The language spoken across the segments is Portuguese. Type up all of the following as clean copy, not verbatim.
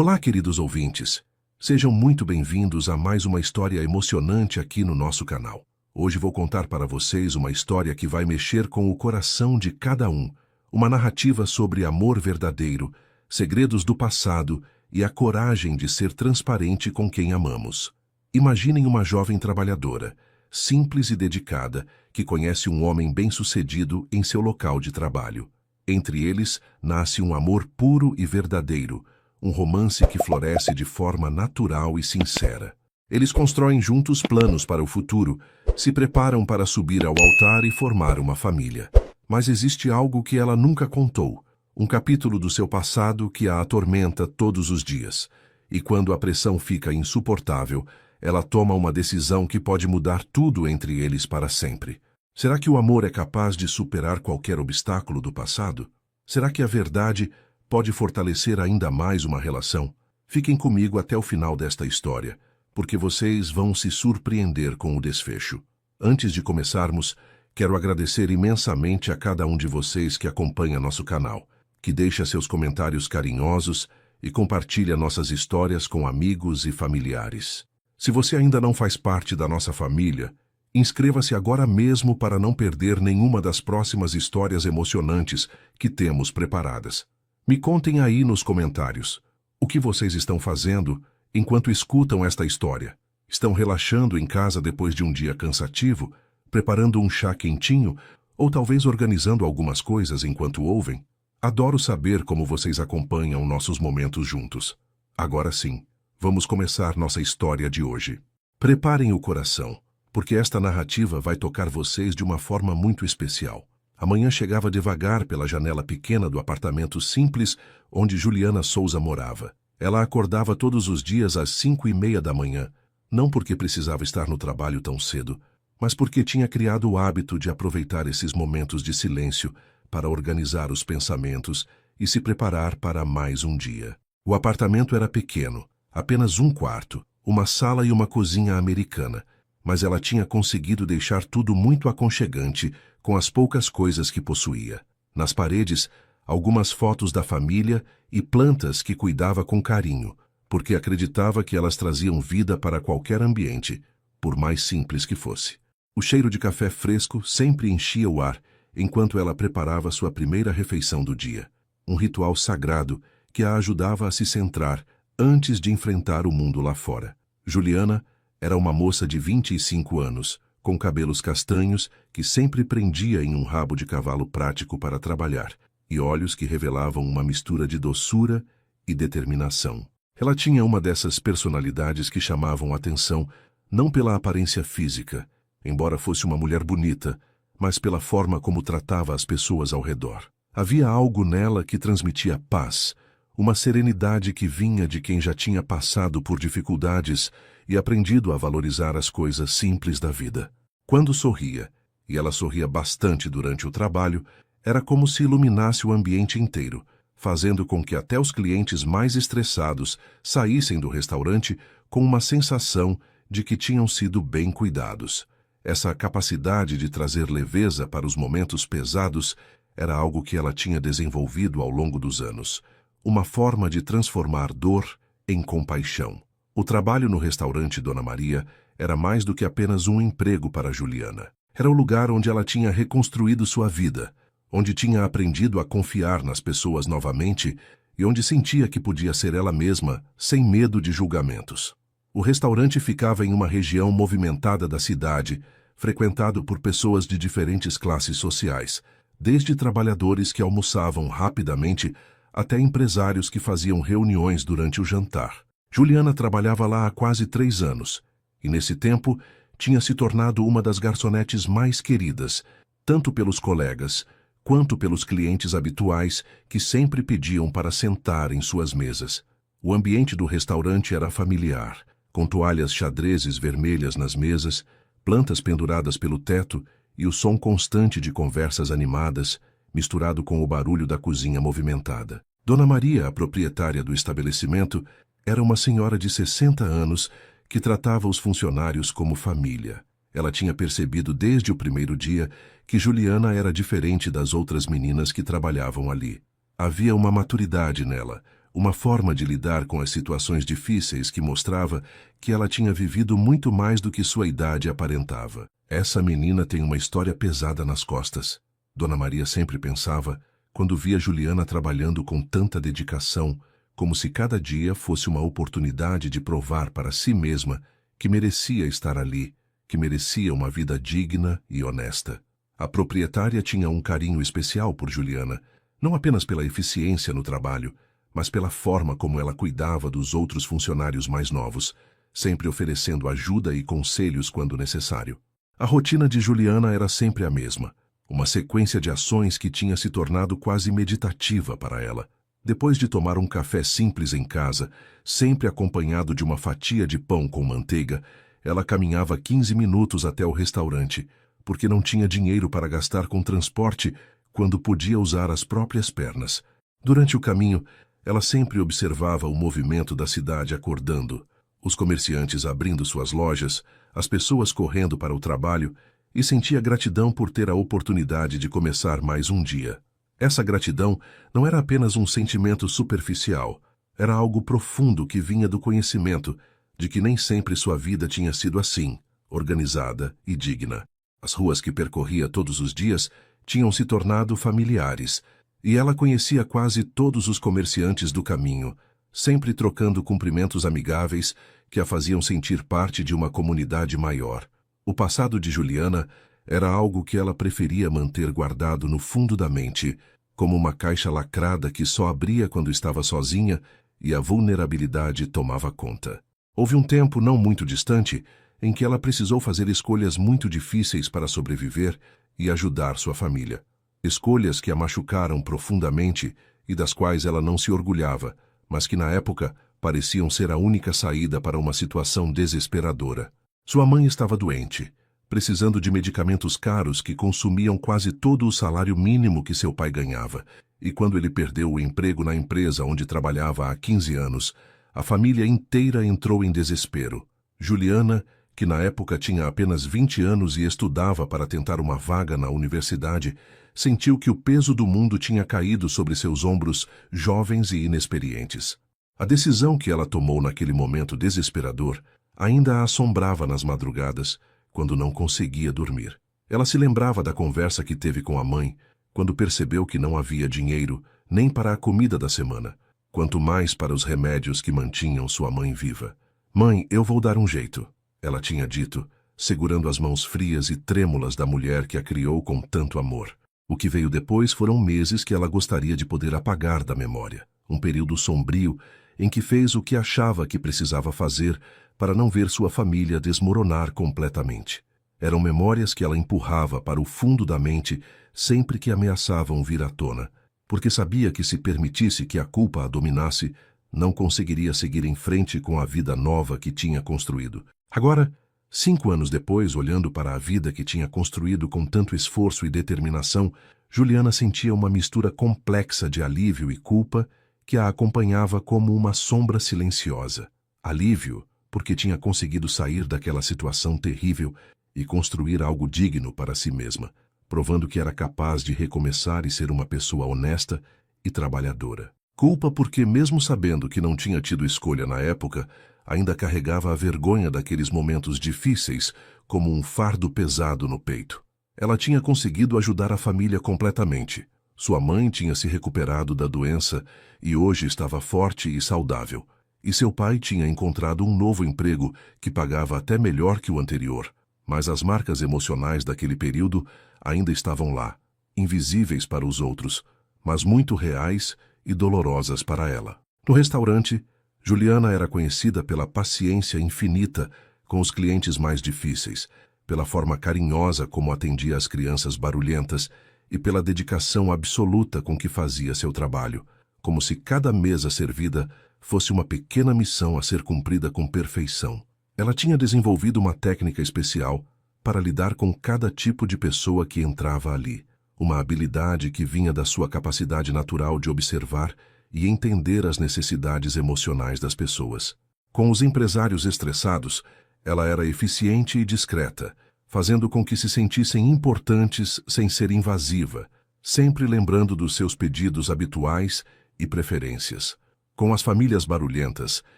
Olá, queridos ouvintes. Sejam muito bem-vindos a mais uma história emocionante aqui no nosso canal. Hoje vou contar para vocês uma história que vai mexer com o coração de cada um. Uma narrativa sobre amor verdadeiro, segredos do passado e a coragem de ser transparente com quem amamos. Imaginem uma jovem trabalhadora, simples e dedicada, que conhece um homem bem-sucedido em seu local de trabalho. Entre eles, nasce um amor puro e verdadeiro, um romance que floresce de forma natural e sincera. Eles constroem juntos planos para o futuro, se preparam para subir ao altar e formar uma família. Mas existe algo que ela nunca contou, um capítulo do seu passado que a atormenta todos os dias. E quando a pressão fica insuportável, ela toma uma decisão que pode mudar tudo entre eles para sempre. Será que o amor é capaz de superar qualquer obstáculo do passado? Será que a verdade pode fortalecer ainda mais uma relação? Fiquem comigo até o final desta história, porque vocês vão se surpreender com o desfecho. Antes de começarmos, quero agradecer imensamente a cada um de vocês que acompanha nosso canal, que deixa seus comentários carinhosos e compartilha nossas histórias com amigos e familiares. Se você ainda não faz parte da nossa família, inscreva-se agora mesmo para não perder nenhuma das próximas histórias emocionantes que temos preparadas. Me contem aí nos comentários o que vocês estão fazendo enquanto escutam esta história. Estão relaxando em casa depois de um dia cansativo, preparando um chá quentinho ou talvez organizando algumas coisas enquanto ouvem? Adoro saber como vocês acompanham nossos momentos juntos. Agora sim, vamos começar nossa história de hoje. Preparem o coração, porque esta narrativa vai tocar vocês de uma forma muito especial. A manhã chegava devagar pela janela pequena do apartamento simples onde Juliana Souza morava. Ela acordava todos os dias às 5:30 da manhã, não porque precisava estar no trabalho tão cedo, mas porque tinha criado o hábito de aproveitar esses momentos de silêncio para organizar os pensamentos e se preparar para mais um dia. O apartamento era pequeno, apenas um quarto, uma sala e uma cozinha americana, mas ela tinha conseguido deixar tudo muito aconchegante com as poucas coisas que possuía. Nas paredes, algumas fotos da família e plantas que cuidava com carinho, porque acreditava que elas traziam vida para qualquer ambiente, por mais simples que fosse. O cheiro de café fresco sempre enchia o ar enquanto ela preparava sua primeira refeição do dia, um ritual sagrado que a ajudava a se centrar antes de enfrentar o mundo lá fora. Juliana era uma moça de 25 anos, com cabelos castanhos que sempre prendia em um rabo de cavalo prático para trabalhar, e olhos que revelavam uma mistura de doçura e determinação. Ela tinha uma dessas personalidades que chamavam atenção não pela aparência física, embora fosse uma mulher bonita, mas pela forma como tratava as pessoas ao redor. Havia algo nela que transmitia paz, uma serenidade que vinha de quem já tinha passado por dificuldades e aprendido a valorizar as coisas simples da vida. Quando sorria, e ela sorria bastante durante o trabalho, era como se iluminasse o ambiente inteiro, fazendo com que até os clientes mais estressados saíssem do restaurante com uma sensação de que tinham sido bem cuidados. Essa capacidade de trazer leveza para os momentos pesados era algo que ela tinha desenvolvido ao longo dos anos, uma forma de transformar dor em compaixão. O trabalho no restaurante Dona Maria era mais do que apenas um emprego para Juliana. Era o lugar onde ela tinha reconstruído sua vida, onde tinha aprendido a confiar nas pessoas novamente e onde sentia que podia ser ela mesma, sem medo de julgamentos. O restaurante ficava em uma região movimentada da cidade, frequentado por pessoas de diferentes classes sociais, desde trabalhadores que almoçavam rapidamente até empresários que faziam reuniões durante o jantar. Juliana trabalhava lá há quase 3 anos, e nesse tempo tinha se tornado uma das garçonetes mais queridas, tanto pelos colegas quanto pelos clientes habituais que sempre pediam para sentar em suas mesas. O ambiente do restaurante era familiar, com toalhas xadrezes vermelhas nas mesas, plantas penduradas pelo teto e o som constante de conversas animadas, misturado com o barulho da cozinha movimentada. Dona Maria, a proprietária do estabelecimento, era uma senhora de 60 anos que tratava os funcionários como família. Ela tinha percebido desde o primeiro dia que Juliana era diferente das outras meninas que trabalhavam ali. Havia uma maturidade nela, uma forma de lidar com as situações difíceis que mostrava que ela tinha vivido muito mais do que sua idade aparentava. Essa menina tem uma história pesada nas costas. Dona Maria sempre pensava, quando via Juliana trabalhando com tanta dedicação, como se cada dia fosse uma oportunidade de provar para si mesma que merecia estar ali, que merecia uma vida digna e honesta. A proprietária tinha um carinho especial por Juliana, não apenas pela eficiência no trabalho, mas pela forma como ela cuidava dos outros funcionários mais novos, sempre oferecendo ajuda e conselhos quando necessário. A rotina de Juliana era sempre a mesma, uma sequência de ações que tinha se tornado quase meditativa para ela. Depois de tomar um café simples em casa, sempre acompanhado de uma fatia de pão com manteiga, ela caminhava 15 minutos até o restaurante, porque não tinha dinheiro para gastar com transporte quando podia usar as próprias pernas. Durante o caminho, ela sempre observava o movimento da cidade acordando, os comerciantes abrindo suas lojas, as pessoas correndo para o trabalho, e sentia gratidão por ter a oportunidade de começar mais um dia. Essa gratidão não era apenas um sentimento superficial, era algo profundo que vinha do conhecimento de que nem sempre sua vida tinha sido assim, organizada e digna. As ruas que percorria todos os dias tinham se tornado familiares, e ela conhecia quase todos os comerciantes do caminho, sempre trocando cumprimentos amigáveis que a faziam sentir parte de uma comunidade maior. O passado de Juliana era algo que ela preferia manter guardado no fundo da mente, como uma caixa lacrada que só abria quando estava sozinha e a vulnerabilidade tomava conta. Houve um tempo não muito distante em que ela precisou fazer escolhas muito difíceis para sobreviver e ajudar sua família. Escolhas que a machucaram profundamente e das quais ela não se orgulhava, mas que na época pareciam ser a única saída para uma situação desesperadora. Sua mãe estava doente, precisando de medicamentos caros que consumiam quase todo o salário mínimo que seu pai ganhava, e quando ele perdeu o emprego na empresa onde trabalhava há 15 anos, a família inteira entrou em desespero. Juliana, que na época tinha apenas 20 anos e estudava para tentar uma vaga na universidade, sentiu que o peso do mundo tinha caído sobre seus ombros jovens e inexperientes. A decisão que ela tomou naquele momento desesperador ainda a assombrava nas madrugadas, quando não conseguia dormir. Ela se lembrava da conversa que teve com a mãe, quando percebeu que não havia dinheiro nem para a comida da semana, quanto mais para os remédios que mantinham sua mãe viva. "Mãe, eu vou dar um jeito", ela tinha dito, segurando as mãos frias e trêmulas da mulher que a criou com tanto amor. O que veio depois foram meses que ela gostaria de poder apagar da memória, um período sombrio em que fez o que achava que precisava fazer para não ver sua família desmoronar completamente. Eram memórias que ela empurrava para o fundo da mente sempre que ameaçavam vir à tona, porque sabia que se permitisse que a culpa a dominasse, não conseguiria seguir em frente com a vida nova que tinha construído. Agora, 5 anos depois, olhando para a vida que tinha construído com tanto esforço e determinação, Juliana sentia uma mistura complexa de alívio e culpa que a acompanhava como uma sombra silenciosa. Alívio, porque tinha conseguido sair daquela situação terrível e construir algo digno para si mesma, provando que era capaz de recomeçar e ser uma pessoa honesta e trabalhadora. Culpa porque, mesmo sabendo que não tinha tido escolha na época, ainda carregava a vergonha daqueles momentos difíceis como um fardo pesado no peito. Ela tinha conseguido ajudar a família completamente. Sua mãe tinha se recuperado da doença e hoje estava forte e saudável. E seu pai tinha encontrado um novo emprego que pagava até melhor que o anterior. Mas as marcas emocionais daquele período ainda estavam lá, invisíveis para os outros, mas muito reais e dolorosas para ela. No restaurante, Juliana era conhecida pela paciência infinita com os clientes mais difíceis, pela forma carinhosa como atendia as crianças barulhentas e pela dedicação absoluta com que fazia seu trabalho, como se cada mesa servida fosse uma pequena missão a ser cumprida com perfeição. Ela tinha desenvolvido uma técnica especial para lidar com cada tipo de pessoa que entrava ali, uma habilidade que vinha da sua capacidade natural de observar e entender as necessidades emocionais das pessoas. Com os empresários estressados, ela era eficiente e discreta, fazendo com que se sentissem importantes sem ser invasiva, sempre lembrando dos seus pedidos habituais e preferências. Com as famílias barulhentas,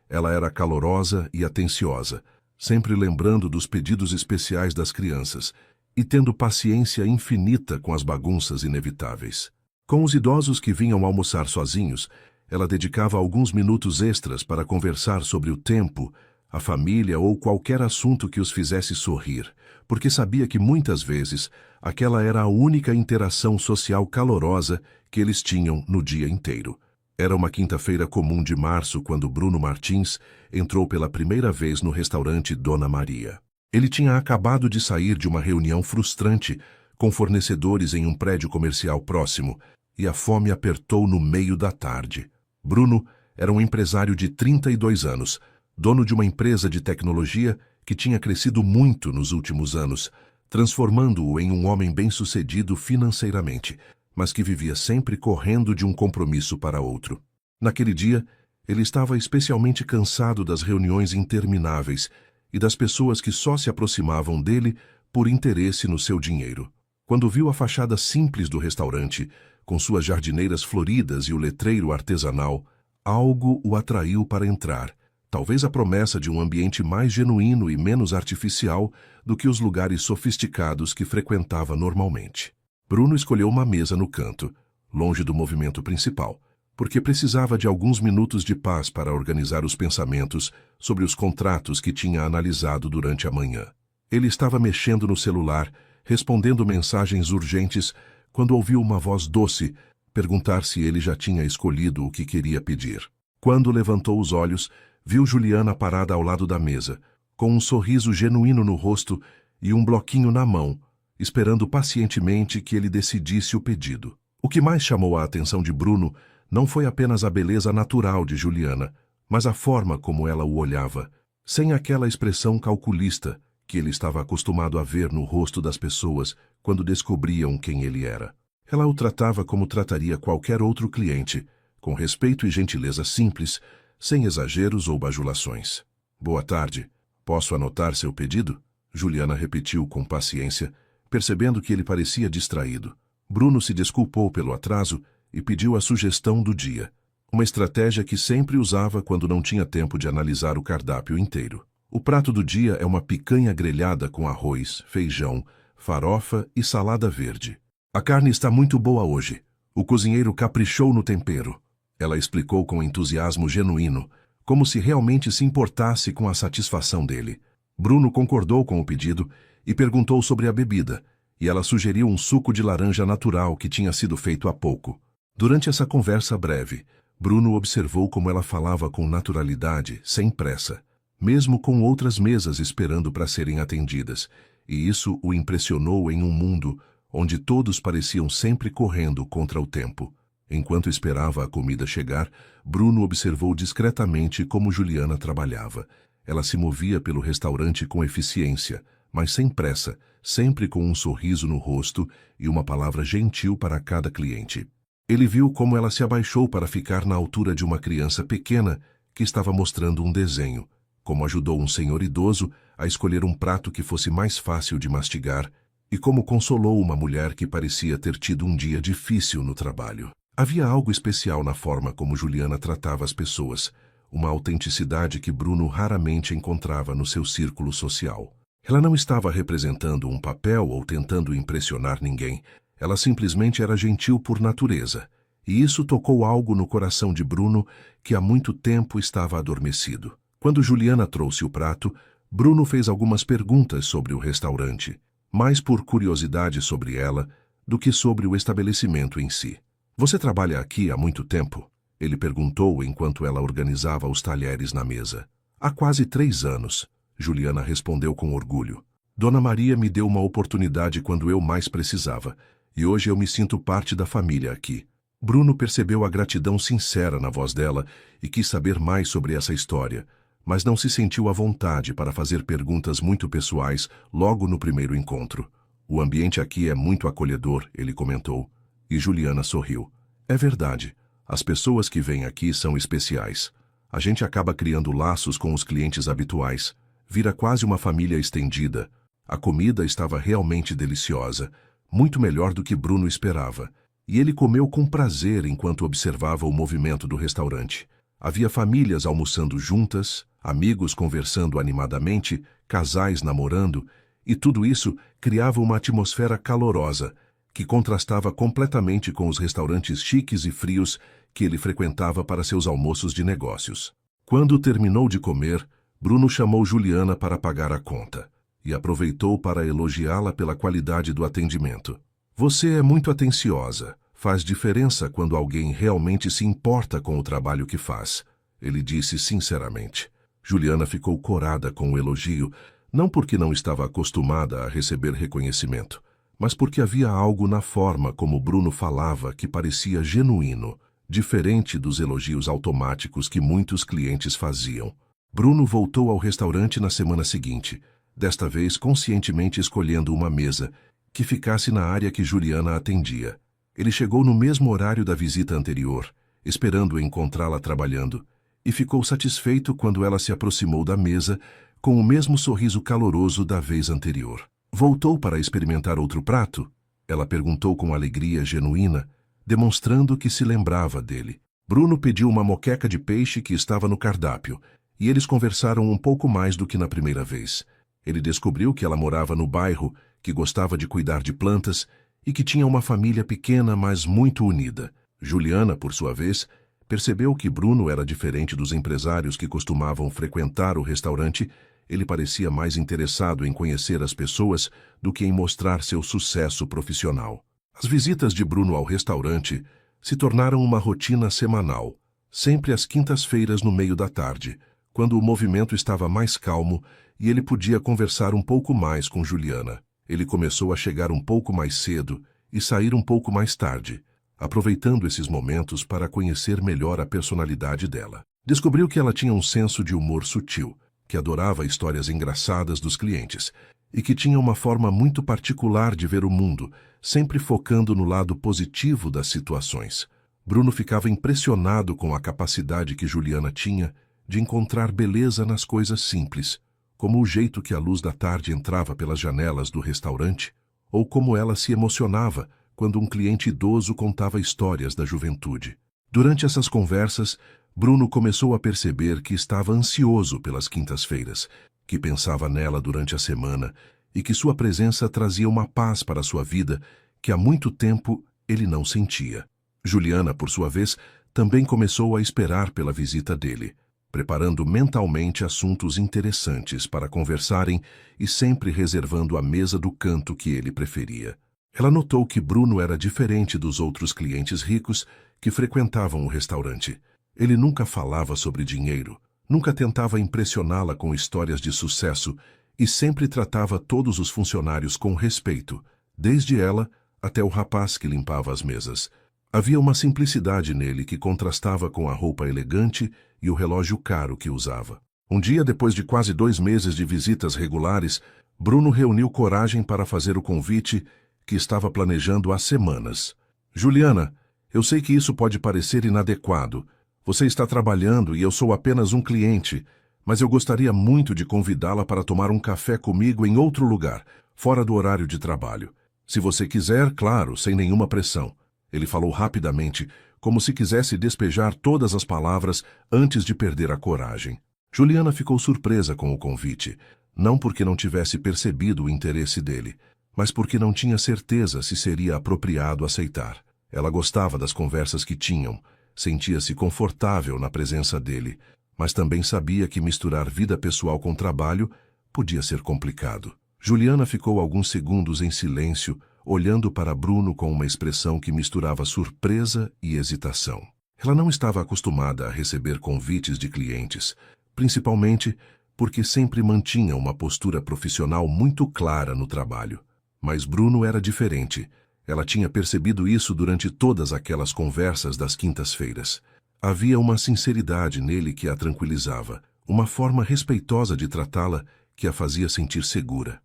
ela era calorosa e atenciosa, sempre lembrando dos pedidos especiais das crianças e tendo paciência infinita com as bagunças inevitáveis. Com os idosos que vinham almoçar sozinhos, ela dedicava alguns minutos extras para conversar sobre o tempo, a família ou qualquer assunto que os fizesse sorrir, porque sabia que muitas vezes aquela era a única interação social calorosa que eles tinham no dia inteiro. Era uma quinta-feira comum de março quando Bruno Martins entrou pela primeira vez no restaurante Dona Maria. Ele tinha acabado de sair de uma reunião frustrante com fornecedores em um prédio comercial próximo e a fome apertou no meio da tarde. Bruno era um empresário de 32 anos, dono de uma empresa de tecnologia que tinha crescido muito nos últimos anos, transformando-o em um homem bem-sucedido financeiramente, mas que vivia sempre correndo de um compromisso para outro. Naquele dia, ele estava especialmente cansado das reuniões intermináveis e das pessoas que só se aproximavam dele por interesse no seu dinheiro. Quando viu a fachada simples do restaurante, com suas jardineiras floridas e o letreiro artesanal, algo o atraiu para entrar, talvez a promessa de um ambiente mais genuíno e menos artificial do que os lugares sofisticados que frequentava normalmente. Bruno escolheu uma mesa no canto, longe do movimento principal, porque precisava de alguns minutos de paz para organizar os pensamentos sobre os contratos que tinha analisado durante a manhã. Ele estava mexendo no celular, respondendo mensagens urgentes, quando ouviu uma voz doce perguntar se ele já tinha escolhido o que queria pedir. Quando levantou os olhos, viu Juliana parada ao lado da mesa, com um sorriso genuíno no rosto e um bloquinho na mão, esperando pacientemente que ele decidisse o pedido. O que mais chamou a atenção de Bruno não foi apenas a beleza natural de Juliana, mas a forma como ela o olhava, sem aquela expressão calculista que ele estava acostumado a ver no rosto das pessoas quando descobriam quem ele era. Ela o tratava como trataria qualquer outro cliente, com respeito e gentileza simples, sem exageros ou bajulações. "Boa tarde. Posso anotar seu pedido?" Juliana repetiu com paciência, percebendo que ele parecia distraído. Bruno se desculpou pelo atraso e pediu a sugestão do dia, uma estratégia que sempre usava quando não tinha tempo de analisar o cardápio inteiro. O prato do dia é uma picanha grelhada com arroz, feijão, farofa e salada verde. "A carne está muito boa hoje. O cozinheiro caprichou no tempero", ela explicou com entusiasmo genuíno, como se realmente se importasse com a satisfação dele. Bruno concordou com o pedido e perguntou sobre a bebida, e ela sugeriu um suco de laranja natural que tinha sido feito há pouco. Durante essa conversa breve, Bruno observou como ela falava com naturalidade, sem pressa, mesmo com outras mesas esperando para serem atendidas, e isso o impressionou em um mundo onde todos pareciam sempre correndo contra o tempo. Enquanto esperava a comida chegar, Bruno observou discretamente como Juliana trabalhava. Ela se movia pelo restaurante com eficiência, mas sem pressa, sempre com um sorriso no rosto e uma palavra gentil para cada cliente. Ele viu como ela se abaixou para ficar na altura de uma criança pequena que estava mostrando um desenho, como ajudou um senhor idoso a escolher um prato que fosse mais fácil de mastigar e como consolou uma mulher que parecia ter tido um dia difícil no trabalho. Havia algo especial na forma como Juliana tratava as pessoas, uma autenticidade que Bruno raramente encontrava no seu círculo social. Ela não estava representando um papel ou tentando impressionar ninguém. Ela simplesmente era gentil por natureza, e isso tocou algo no coração de Bruno que há muito tempo estava adormecido. Quando Juliana trouxe o prato, Bruno fez algumas perguntas sobre o restaurante, mais por curiosidade sobre ela do que sobre o estabelecimento em si. "Você trabalha aqui há muito tempo?" ele perguntou enquanto ela organizava os talheres na mesa. "Há quase 3 anos. Juliana respondeu com orgulho. "Dona Maria me deu uma oportunidade quando eu mais precisava, e hoje eu me sinto parte da família aqui." Bruno percebeu a gratidão sincera na voz dela e quis saber mais sobre essa história, mas não se sentiu à vontade para fazer perguntas muito pessoais logo no primeiro encontro. "O ambiente aqui é muito acolhedor", ele comentou, e Juliana sorriu. "É verdade. As pessoas que vêm aqui são especiais. A gente acaba criando laços com os clientes habituais. Vira quase uma família estendida." A comida estava realmente deliciosa, muito melhor do que Bruno esperava, e ele comeu com prazer enquanto observava o movimento do restaurante. Havia famílias almoçando juntas, amigos conversando animadamente, casais namorando, e tudo isso criava uma atmosfera calorosa, que contrastava completamente com os restaurantes chiques e frios que ele frequentava para seus almoços de negócios. Quando terminou de comer, Bruno chamou Juliana para pagar a conta e aproveitou para elogiá-la pela qualidade do atendimento. Você é muito atenciosa. Faz diferença quando alguém realmente se importa com o trabalho que faz, ele disse sinceramente. Juliana ficou corada com o elogio, não porque não estava acostumada a receber reconhecimento, mas porque havia algo na forma como Bruno falava que parecia genuíno, diferente dos elogios automáticos que muitos clientes faziam. Bruno voltou ao restaurante na semana seguinte, desta vez conscientemente escolhendo uma mesa que ficasse na área que Juliana atendia. Ele chegou no mesmo horário da visita anterior, esperando encontrá-la trabalhando, e ficou satisfeito quando ela se aproximou da mesa com o mesmo sorriso caloroso da vez anterior. Voltou para experimentar outro prato? Ela perguntou com alegria genuína, demonstrando que se lembrava dele. Bruno pediu uma moqueca de peixe que estava no cardápio, e eles conversaram um pouco mais do que na primeira vez. Ele descobriu que ela morava no bairro, que gostava de cuidar de plantas e que tinha uma família pequena, mas muito unida. Juliana, por sua vez, percebeu que Bruno era diferente dos empresários que costumavam frequentar o restaurante. Ele parecia mais interessado em conhecer as pessoas do que em mostrar seu sucesso profissional. As visitas de Bruno ao restaurante se tornaram uma rotina semanal, sempre às quintas-feiras no meio da tarde, quando o movimento estava mais calmo e ele podia conversar um pouco mais com Juliana. Ele começou a chegar um pouco mais cedo e sair um pouco mais tarde, aproveitando esses momentos para conhecer melhor a personalidade dela. Descobriu que ela tinha um senso de humor sutil, que adorava histórias engraçadas dos clientes e que tinha uma forma muito particular de ver o mundo, sempre focando no lado positivo das situações. Bruno ficava impressionado com a capacidade que Juliana tinha de encontrar beleza nas coisas simples, como o jeito que a luz da tarde entrava pelas janelas do restaurante, ou como ela se emocionava quando um cliente idoso contava histórias da juventude. Durante essas conversas, Bruno começou a perceber que estava ansioso pelas quintas-feiras, que pensava nela durante a semana e que sua presença trazia uma paz para sua vida que há muito tempo ele não sentia. Juliana, por sua vez, também começou a esperar pela visita dele, preparando mentalmente assuntos interessantes para conversarem e sempre reservando a mesa do canto que ele preferia. Ela notou que Bruno era diferente dos outros clientes ricos que frequentavam o restaurante. Ele nunca falava sobre dinheiro, nunca tentava impressioná-la com histórias de sucesso e sempre tratava todos os funcionários com respeito, desde ela até o rapaz que limpava as mesas. Havia uma simplicidade nele que contrastava com a roupa elegante e o relógio caro que usava. Um dia, depois de quase 2 meses de visitas regulares, Bruno reuniu coragem para fazer o convite que estava planejando há semanas. Juliana, eu sei que isso pode parecer inadequado. Você está trabalhando e eu sou apenas um cliente, mas eu gostaria muito de convidá-la para tomar um café comigo em outro lugar, fora do horário de trabalho. Se você quiser, claro, sem nenhuma pressão. Ele falou rapidamente, como se quisesse despejar todas as palavras antes de perder a coragem. Juliana ficou surpresa com o convite, não porque não tivesse percebido o interesse dele, mas porque não tinha certeza se seria apropriado aceitar. Ela gostava das conversas que tinham, sentia-se confortável na presença dele, mas também sabia que misturar vida pessoal com trabalho podia ser complicado. Juliana ficou alguns segundos em silêncio, olhando para Bruno com uma expressão que misturava surpresa e hesitação. Ela não estava acostumada a receber convites de clientes, principalmente porque sempre mantinha uma postura profissional muito clara no trabalho. Mas Bruno era diferente. Ela tinha percebido isso durante todas aquelas conversas das quintas-feiras. Havia uma sinceridade nele que a tranquilizava, uma forma respeitosa de tratá-la que a fazia sentir segura.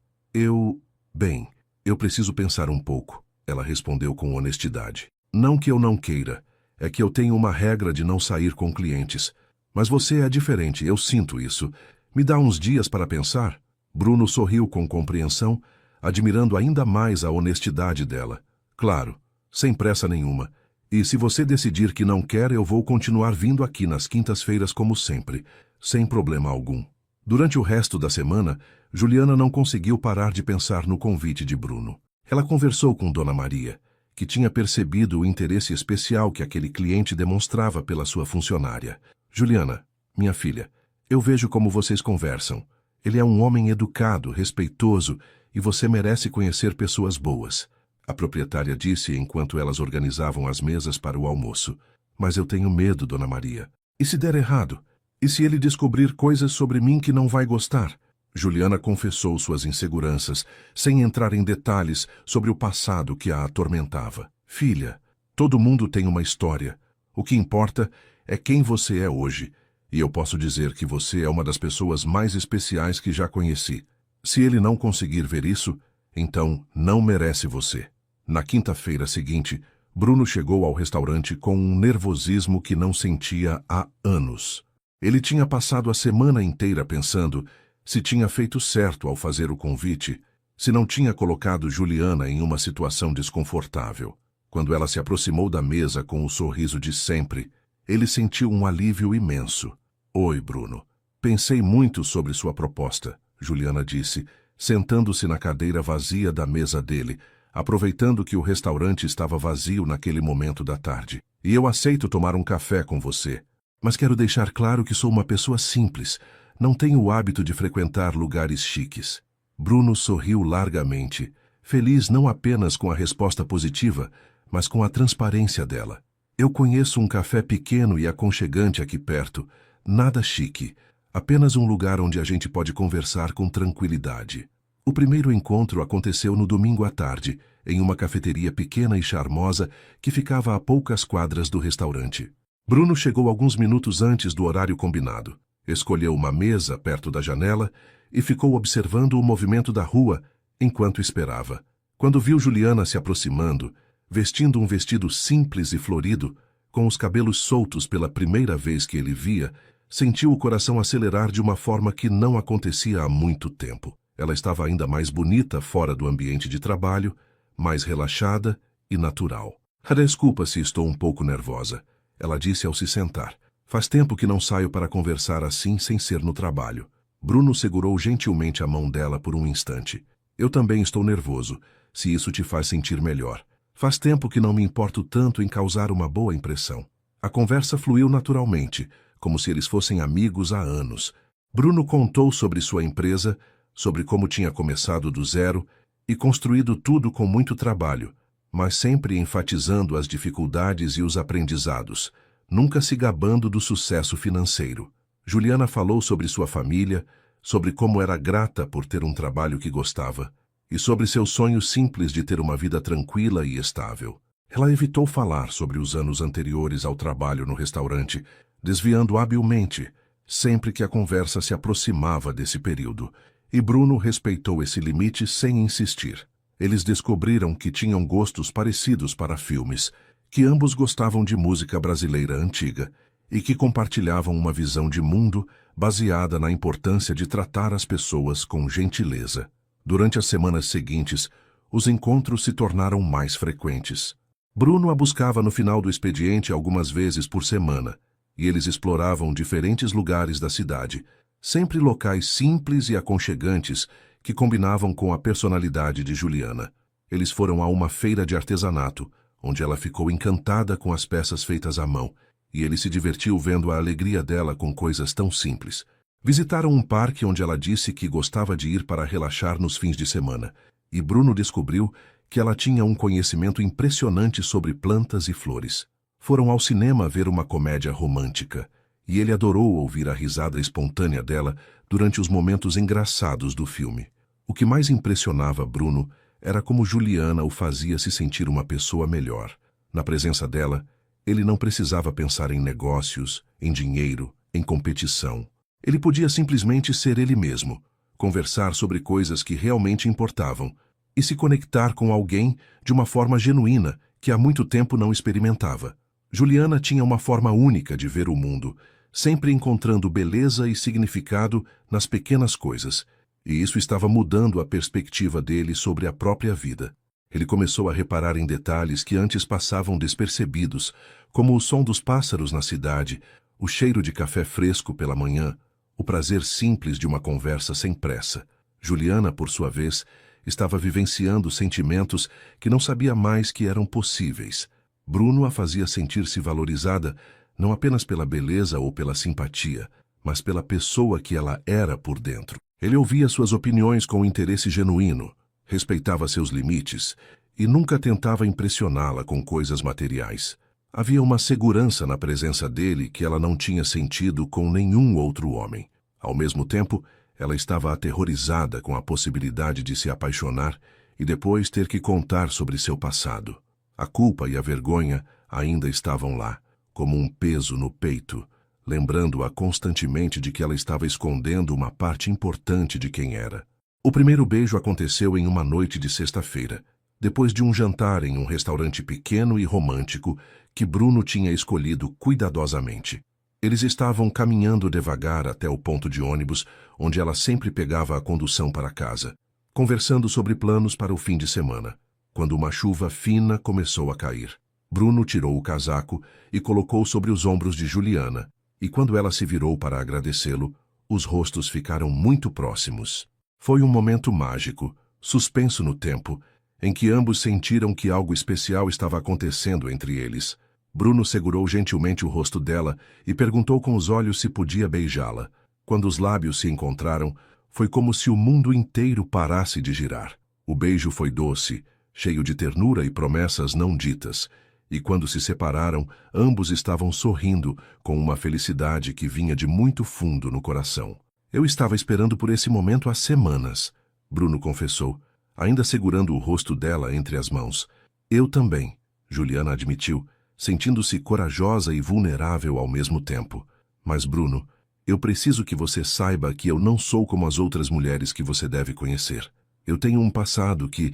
Bem, eu preciso pensar um pouco, ela respondeu com honestidade. Não que eu não queira, é que eu tenho uma regra de não sair com clientes. Mas você é diferente, eu sinto isso. Me dá uns dias para pensar? Bruno sorriu com compreensão, admirando ainda mais a honestidade dela. Claro, sem pressa nenhuma. E se você decidir que não quer, eu vou continuar vindo aqui nas quintas-feiras como sempre, sem problema algum. Durante o resto da semana, Juliana não conseguiu parar de pensar no convite de Bruno. Ela conversou com Dona Maria, que tinha percebido o interesse especial que aquele cliente demonstrava pela sua funcionária. Juliana, minha filha, eu vejo como vocês conversam. Ele é um homem educado, respeitoso, e você merece conhecer pessoas boas. A proprietária disse enquanto elas organizavam as mesas para o almoço. Mas eu tenho medo, Dona Maria. E se der errado? E se ele descobrir coisas sobre mim que não vai gostar? Juliana confessou suas inseguranças, sem entrar em detalhes sobre o passado que a atormentava. Filha, todo mundo tem uma história. O que importa é quem você é hoje. E eu posso dizer que você é uma das pessoas mais especiais que já conheci. Se ele não conseguir ver isso, então não merece você. Na quinta-feira seguinte, Bruno chegou ao restaurante com um nervosismo que não sentia há anos. Ele tinha passado a semana inteira pensando se tinha feito certo ao fazer o convite, se não tinha colocado Juliana em uma situação desconfortável. Quando ela se aproximou da mesa com o sorriso de sempre, ele sentiu um alívio imenso. Oi, Bruno. Pensei muito sobre sua proposta, Juliana disse, sentando-se na cadeira vazia da mesa dele, aproveitando que o restaurante estava vazio naquele momento da tarde. E eu aceito tomar um café com você. Mas quero deixar claro que sou uma pessoa simples. Não tenho o hábito de frequentar lugares chiques. Bruno sorriu largamente, feliz não apenas com a resposta positiva, mas com a transparência dela. Eu conheço um café pequeno e aconchegante aqui perto, nada chique, apenas um lugar onde a gente pode conversar com tranquilidade. O primeiro encontro aconteceu no domingo à tarde, em uma cafeteria pequena e charmosa que ficava a poucas quadras do restaurante. Bruno chegou alguns minutos antes do horário combinado. Escolheu uma mesa perto da janela e ficou observando o movimento da rua enquanto esperava. Quando viu Juliana se aproximando, vestindo um vestido simples e florido, com os cabelos soltos pela primeira vez que ele via, sentiu o coração acelerar de uma forma que não acontecia há muito tempo. Ela estava ainda mais bonita fora do ambiente de trabalho, mais relaxada e natural. Desculpa se estou um pouco nervosa, ela disse ao se sentar. Faz tempo que não saio para conversar assim sem ser no trabalho. Bruno segurou gentilmente a mão dela por um instante. Eu também estou nervoso, se isso te faz sentir melhor. Faz tempo que não me importo tanto em causar uma boa impressão. A conversa fluiu naturalmente, como se eles fossem amigos há anos. Bruno contou sobre sua empresa, sobre como tinha começado do zero e construído tudo com muito trabalho, mas sempre enfatizando as dificuldades e os aprendizados, nunca se gabando do sucesso financeiro. Juliana falou sobre sua família, sobre como era grata por ter um trabalho que gostava, e sobre seu sonho simples de ter uma vida tranquila e estável. Ela evitou falar sobre os anos anteriores ao trabalho no restaurante, desviando habilmente, sempre que a conversa se aproximava desse período, e Bruno respeitou esse limite sem insistir. Eles descobriram que tinham gostos parecidos para filmes, que ambos gostavam de música brasileira antiga e que compartilhavam uma visão de mundo baseada na importância de tratar as pessoas com gentileza. Durante as semanas seguintes, os encontros se tornaram mais frequentes. Bruno a buscava no final do expediente algumas vezes por semana, e eles exploravam diferentes lugares da cidade, sempre locais simples e aconchegantes que combinavam com a personalidade de Juliana. Eles foram a uma feira de artesanato, onde ela ficou encantada com as peças feitas à mão, e ele se divertiu vendo a alegria dela com coisas tão simples. Visitaram um parque onde ela disse que gostava de ir para relaxar nos fins de semana, e Bruno descobriu que ela tinha um conhecimento impressionante sobre plantas e flores. Foram ao cinema ver uma comédia romântica, e ele adorou ouvir a risada espontânea dela durante os momentos engraçados do filme. O que mais impressionava Bruno era como Juliana o fazia se sentir uma pessoa melhor. Na presença dela, ele não precisava pensar em negócios, em dinheiro, em competição. Ele podia simplesmente ser ele mesmo, conversar sobre coisas que realmente importavam e se conectar com alguém de uma forma genuína que há muito tempo não experimentava. Juliana tinha uma forma única de ver o mundo, sempre encontrando beleza e significado nas pequenas coisas, e isso estava mudando a perspectiva dele sobre a própria vida. Ele começou a reparar em detalhes que antes passavam despercebidos, como o som dos pássaros na cidade, o cheiro de café fresco pela manhã, o prazer simples de uma conversa sem pressa. Juliana, por sua vez, estava vivenciando sentimentos que não sabia mais que eram possíveis. Bruno a fazia sentir-se valorizada não apenas pela beleza ou pela simpatia, mas pela pessoa que ela era por dentro. Ele ouvia suas opiniões com interesse genuíno, respeitava seus limites e nunca tentava impressioná-la com coisas materiais. Havia uma segurança na presença dele que ela não tinha sentido com nenhum outro homem. Ao mesmo tempo, ela estava aterrorizada com a possibilidade de se apaixonar e depois ter que contar sobre seu passado. A culpa e a vergonha ainda estavam lá, como um peso no peito, lembrando-a constantemente de que ela estava escondendo uma parte importante de quem era. O primeiro beijo aconteceu em uma noite de sexta-feira, depois de um jantar em um restaurante pequeno e romântico que Bruno tinha escolhido cuidadosamente. Eles estavam caminhando devagar até o ponto de ônibus, onde ela sempre pegava a condução para casa, conversando sobre planos para o fim de semana, quando uma chuva fina começou a cair. Bruno tirou o casaco e colocou sobre os ombros de Juliana, e quando ela se virou para agradecê-lo, os rostos ficaram muito próximos. Foi um momento mágico, suspenso no tempo, em que ambos sentiram que algo especial estava acontecendo entre eles. Bruno segurou gentilmente o rosto dela e perguntou com os olhos se podia beijá-la. Quando os lábios se encontraram, foi como se o mundo inteiro parasse de girar. O beijo foi doce, cheio de ternura e promessas não ditas, e quando se separaram, ambos estavam sorrindo com uma felicidade que vinha de muito fundo no coração. Eu estava esperando por esse momento há semanas, Bruno confessou, ainda segurando o rosto dela entre as mãos. Eu também, Juliana admitiu, sentindo-se corajosa e vulnerável ao mesmo tempo. Mas, Bruno, eu preciso que você saiba que eu não sou como as outras mulheres que você deve conhecer. Eu tenho um passado que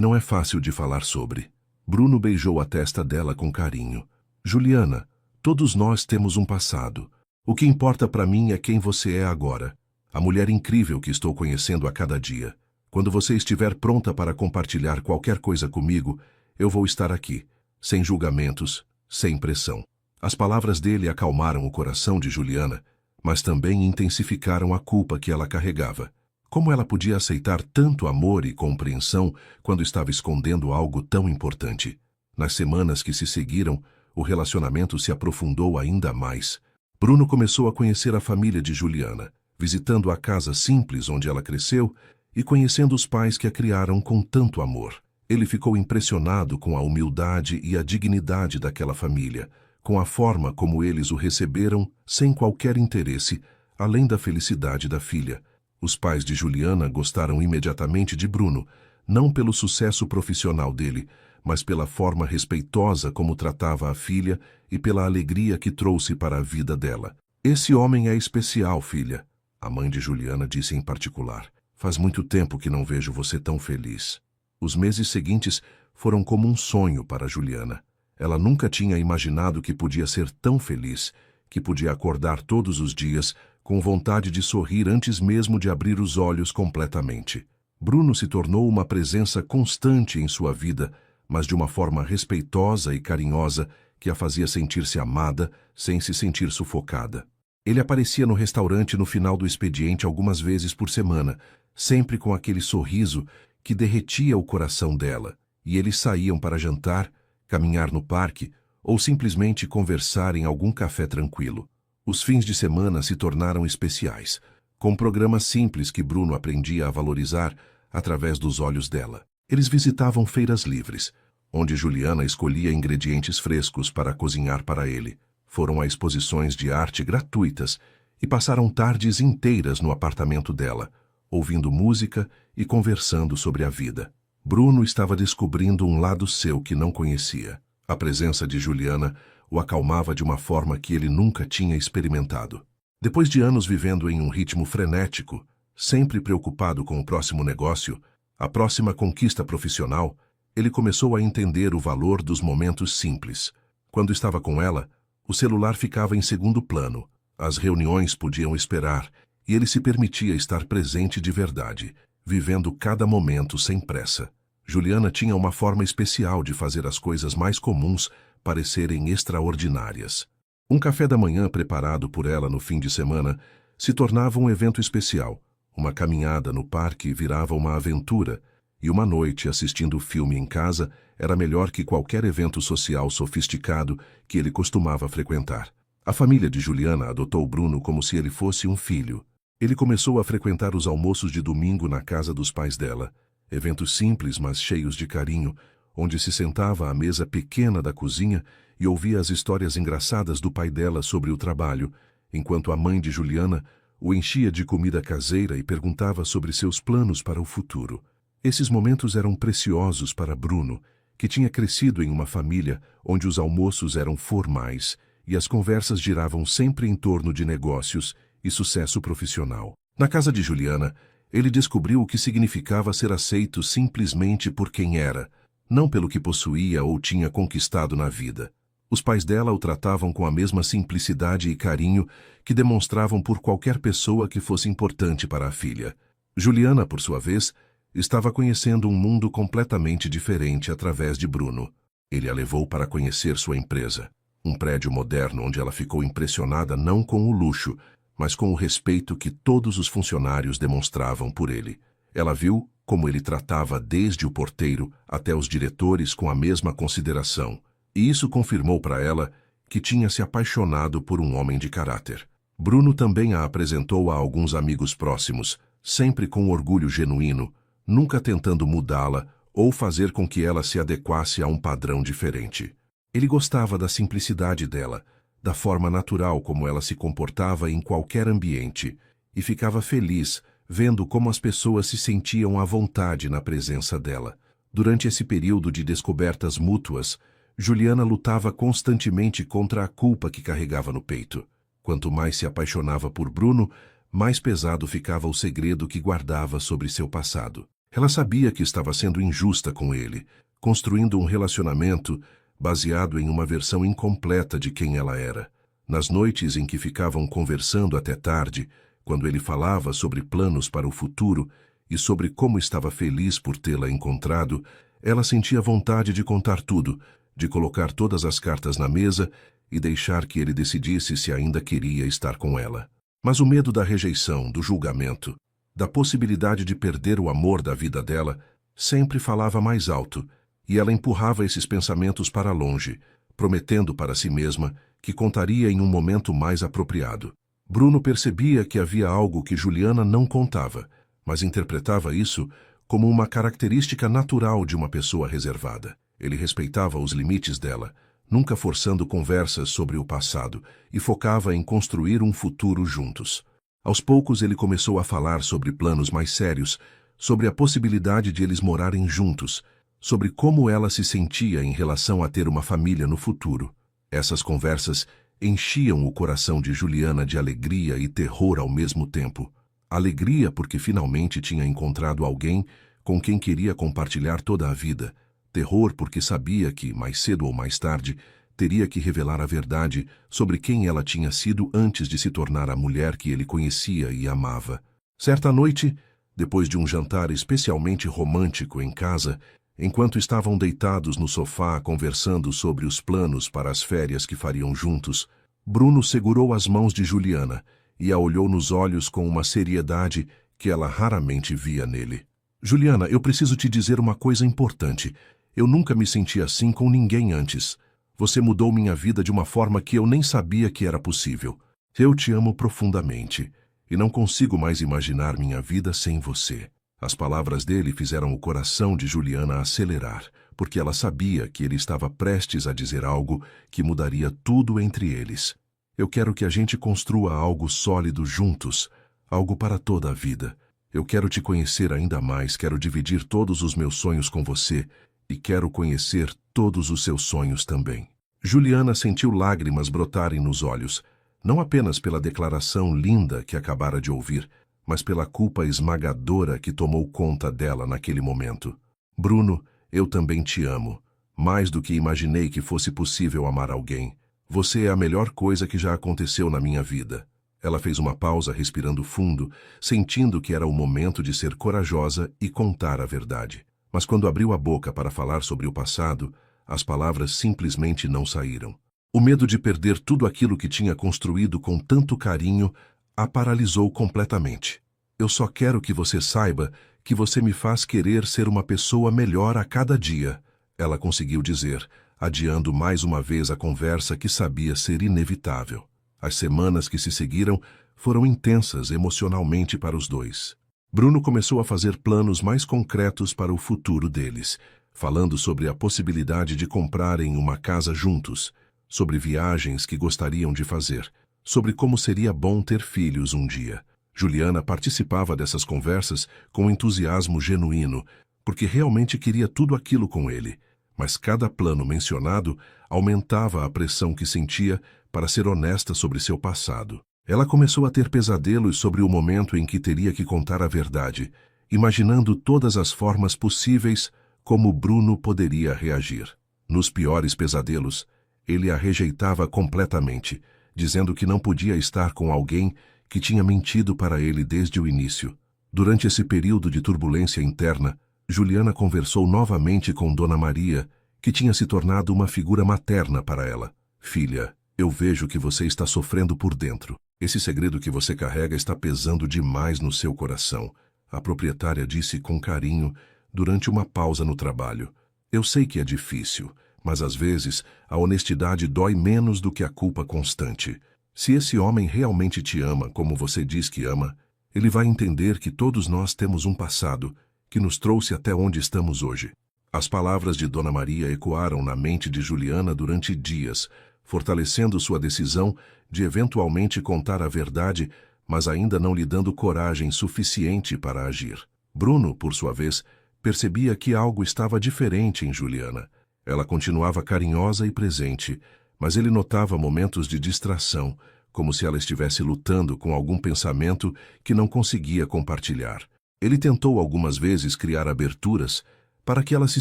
não é fácil de falar sobre. Bruno beijou a testa dela com carinho. Juliana, todos nós temos um passado. O que importa para mim é quem você é agora, a mulher incrível que estou conhecendo a cada dia. Quando você estiver pronta para compartilhar qualquer coisa comigo, eu vou estar aqui, sem julgamentos, sem pressão. As palavras dele acalmaram o coração de Juliana, mas também intensificaram a culpa que ela carregava. Como ela podia aceitar tanto amor e compreensão quando estava escondendo algo tão importante? Nas semanas que se seguiram, o relacionamento se aprofundou ainda mais. Bruno começou a conhecer a família de Juliana, visitando a casa simples onde ela cresceu e conhecendo os pais que a criaram com tanto amor. Ele ficou impressionado com a humildade e a dignidade daquela família, com a forma como eles o receberam sem qualquer interesse, além da felicidade da filha. Os pais de Juliana gostaram imediatamente de Bruno, não pelo sucesso profissional dele, mas pela forma respeitosa como tratava a filha e pela alegria que trouxe para a vida dela. Esse homem é especial, filha, a mãe de Juliana disse em particular. Faz muito tempo que não vejo você tão feliz. Os meses seguintes foram como um sonho para Juliana. Ela nunca tinha imaginado que podia ser tão feliz, que podia acordar todos os dias com vontade de sorrir antes mesmo de abrir os olhos completamente. Bruno se tornou uma presença constante em sua vida, mas de uma forma respeitosa e carinhosa que a fazia sentir-se amada sem se sentir sufocada. Ele aparecia no restaurante no final do expediente algumas vezes por semana, sempre com aquele sorriso que derretia o coração dela, e eles saíam para jantar, caminhar no parque ou simplesmente conversar em algum café tranquilo. Os fins de semana se tornaram especiais, com programas simples que Bruno aprendia a valorizar através dos olhos dela. Eles visitavam feiras livres, onde Juliana escolhia ingredientes frescos para cozinhar para ele. Foram a exposições de arte gratuitas e passaram tardes inteiras no apartamento dela, ouvindo música e conversando sobre a vida. Bruno estava descobrindo um lado seu que não conhecia. A presença de Juliana o acalmava de uma forma que ele nunca tinha experimentado. Depois de anos vivendo em um ritmo frenético, sempre preocupado com o próximo negócio, a próxima conquista profissional, ele começou a entender o valor dos momentos simples. Quando estava com ela, o celular ficava em segundo plano, as reuniões podiam esperar e ele se permitia estar presente de verdade, vivendo cada momento sem pressa. Juliana tinha uma forma especial de fazer as coisas mais comuns parecerem extraordinárias. Um café da manhã preparado por ela no fim de semana se tornava um evento especial. Uma caminhada no parque virava uma aventura, e uma noite assistindo filme em casa era melhor que qualquer evento social sofisticado que ele costumava frequentar. A família de Juliana adotou Bruno como se ele fosse um filho. Ele começou a frequentar os almoços de domingo na casa dos pais dela, eventos simples, mas cheios de carinho, onde se sentava à mesa pequena da cozinha e ouvia as histórias engraçadas do pai dela sobre o trabalho, enquanto a mãe de Juliana o enchia de comida caseira e perguntava sobre seus planos para o futuro. Esses momentos eram preciosos para Bruno, que tinha crescido em uma família onde os almoços eram formais e as conversas giravam sempre em torno de negócios e sucesso profissional. Na casa de Juliana, ele descobriu o que significava ser aceito simplesmente por quem era, não pelo que possuía ou tinha conquistado na vida. Os pais dela o tratavam com a mesma simplicidade e carinho que demonstravam por qualquer pessoa que fosse importante para a filha. Juliana, por sua vez, estava conhecendo um mundo completamente diferente através de Bruno. Ele a levou para conhecer sua empresa, um prédio moderno onde ela ficou impressionada não com o luxo, mas com o respeito que todos os funcionários demonstravam por ele. Ela viu como ele tratava desde o porteiro até os diretores com a mesma consideração, e isso confirmou para ela que tinha se apaixonado por um homem de caráter. Bruno também a apresentou a alguns amigos próximos, sempre com orgulho genuíno, nunca tentando mudá-la ou fazer com que ela se adequasse a um padrão diferente. Ele gostava da simplicidade dela, da forma natural como ela se comportava em qualquer ambiente, e ficava feliz vendo como as pessoas se sentiam à vontade na presença dela. Durante esse período de descobertas mútuas, Juliana lutava constantemente contra a culpa que carregava no peito. Quanto mais se apaixonava por Bruno, mais pesado ficava o segredo que guardava sobre seu passado. Ela sabia que estava sendo injusta com ele, construindo um relacionamento baseado em uma versão incompleta de quem ela era. Nas noites em que ficavam conversando até tarde, quando ele falava sobre planos para o futuro e sobre como estava feliz por tê-la encontrado, ela sentia vontade de contar tudo, de colocar todas as cartas na mesa e deixar que ele decidisse se ainda queria estar com ela. Mas o medo da rejeição, do julgamento, da possibilidade de perder o amor da vida dela, sempre falava mais alto, e ela empurrava esses pensamentos para longe, prometendo para si mesma que contaria em um momento mais apropriado. Bruno percebia que havia algo que Juliana não contava, mas interpretava isso como uma característica natural de uma pessoa reservada. Ele respeitava os limites dela, nunca forçando conversas sobre o passado, e focava em construir um futuro juntos. Aos poucos ele começou a falar sobre planos mais sérios, sobre a possibilidade de eles morarem juntos, sobre como ela se sentia em relação a ter uma família no futuro. Essas conversas enchiam o coração de Juliana de alegria e terror ao mesmo tempo. Alegria porque finalmente tinha encontrado alguém com quem queria compartilhar toda a vida. Terror porque sabia que, mais cedo ou mais tarde, teria que revelar a verdade sobre quem ela tinha sido antes de se tornar a mulher que ele conhecia e amava. Certa noite, depois de um jantar especialmente romântico em casa, enquanto estavam deitados no sofá conversando sobre os planos para as férias que fariam juntos, Bruno segurou as mãos de Juliana e a olhou nos olhos com uma seriedade que ela raramente via nele. Juliana, eu preciso te dizer uma coisa importante. Eu nunca me senti assim com ninguém antes. Você mudou minha vida de uma forma que eu nem sabia que era possível. Eu te amo profundamente e não consigo mais imaginar minha vida sem você. As palavras dele fizeram o coração de Juliana acelerar, porque ela sabia que ele estava prestes a dizer algo que mudaria tudo entre eles. Eu quero que a gente construa algo sólido juntos, algo para toda a vida. Eu quero te conhecer ainda mais, quero dividir todos os meus sonhos com você e quero conhecer todos os seus sonhos também. Juliana sentiu lágrimas brotarem nos olhos, não apenas pela declaração linda que acabara de ouvir, mas pela culpa esmagadora que tomou conta dela naquele momento. Bruno, eu também te amo, mais do que imaginei que fosse possível amar alguém. Você é a melhor coisa que já aconteceu na minha vida. Ela fez uma pausa respirando fundo, sentindo que era o momento de ser corajosa e contar a verdade. Mas quando abriu a boca para falar sobre o passado, as palavras simplesmente não saíram. O medo de perder tudo aquilo que tinha construído com tanto carinho a paralisou completamente. Eu só quero que você saiba que você me faz querer ser uma pessoa melhor a cada dia, ela conseguiu dizer, adiando mais uma vez a conversa que sabia ser inevitável. As semanas que se seguiram foram intensas emocionalmente para os dois. Bruno começou a fazer planos mais concretos para o futuro deles, falando sobre a possibilidade de comprarem uma casa juntos, sobre viagens que gostariam de fazer, sobre como seria bom ter filhos um dia. Juliana participava dessas conversas com entusiasmo genuíno, porque realmente queria tudo aquilo com ele, mas cada plano mencionado aumentava a pressão que sentia para ser honesta sobre seu passado. Ela começou a ter pesadelos sobre o momento em que teria que contar a verdade, imaginando todas as formas possíveis como Bruno poderia reagir. Nos piores pesadelos, ele a rejeitava completamente, dizendo que não podia estar com alguém que tinha mentido para ele desde o início. Durante esse período de turbulência interna, Juliana conversou novamente com Dona Maria, que tinha se tornado uma figura materna para ela. Filha, eu vejo que você está sofrendo por dentro. Esse segredo que você carrega está pesando demais no seu coração, a proprietária disse com carinho durante uma pausa no trabalho. Eu sei que é difícil, mas às vezes a honestidade dói menos do que a culpa constante. Se esse homem realmente te ama como você diz que ama, ele vai entender que todos nós temos um passado que nos trouxe até onde estamos hoje. As palavras de Dona Maria ecoaram na mente de Juliana durante dias, fortalecendo sua decisão de eventualmente contar a verdade, mas ainda não lhe dando coragem suficiente para agir. Bruno, por sua vez, percebia que algo estava diferente em Juliana. Ela continuava carinhosa e presente, mas ele notava momentos de distração, como se ela estivesse lutando com algum pensamento que não conseguia compartilhar. Ele tentou algumas vezes criar aberturas para que ela se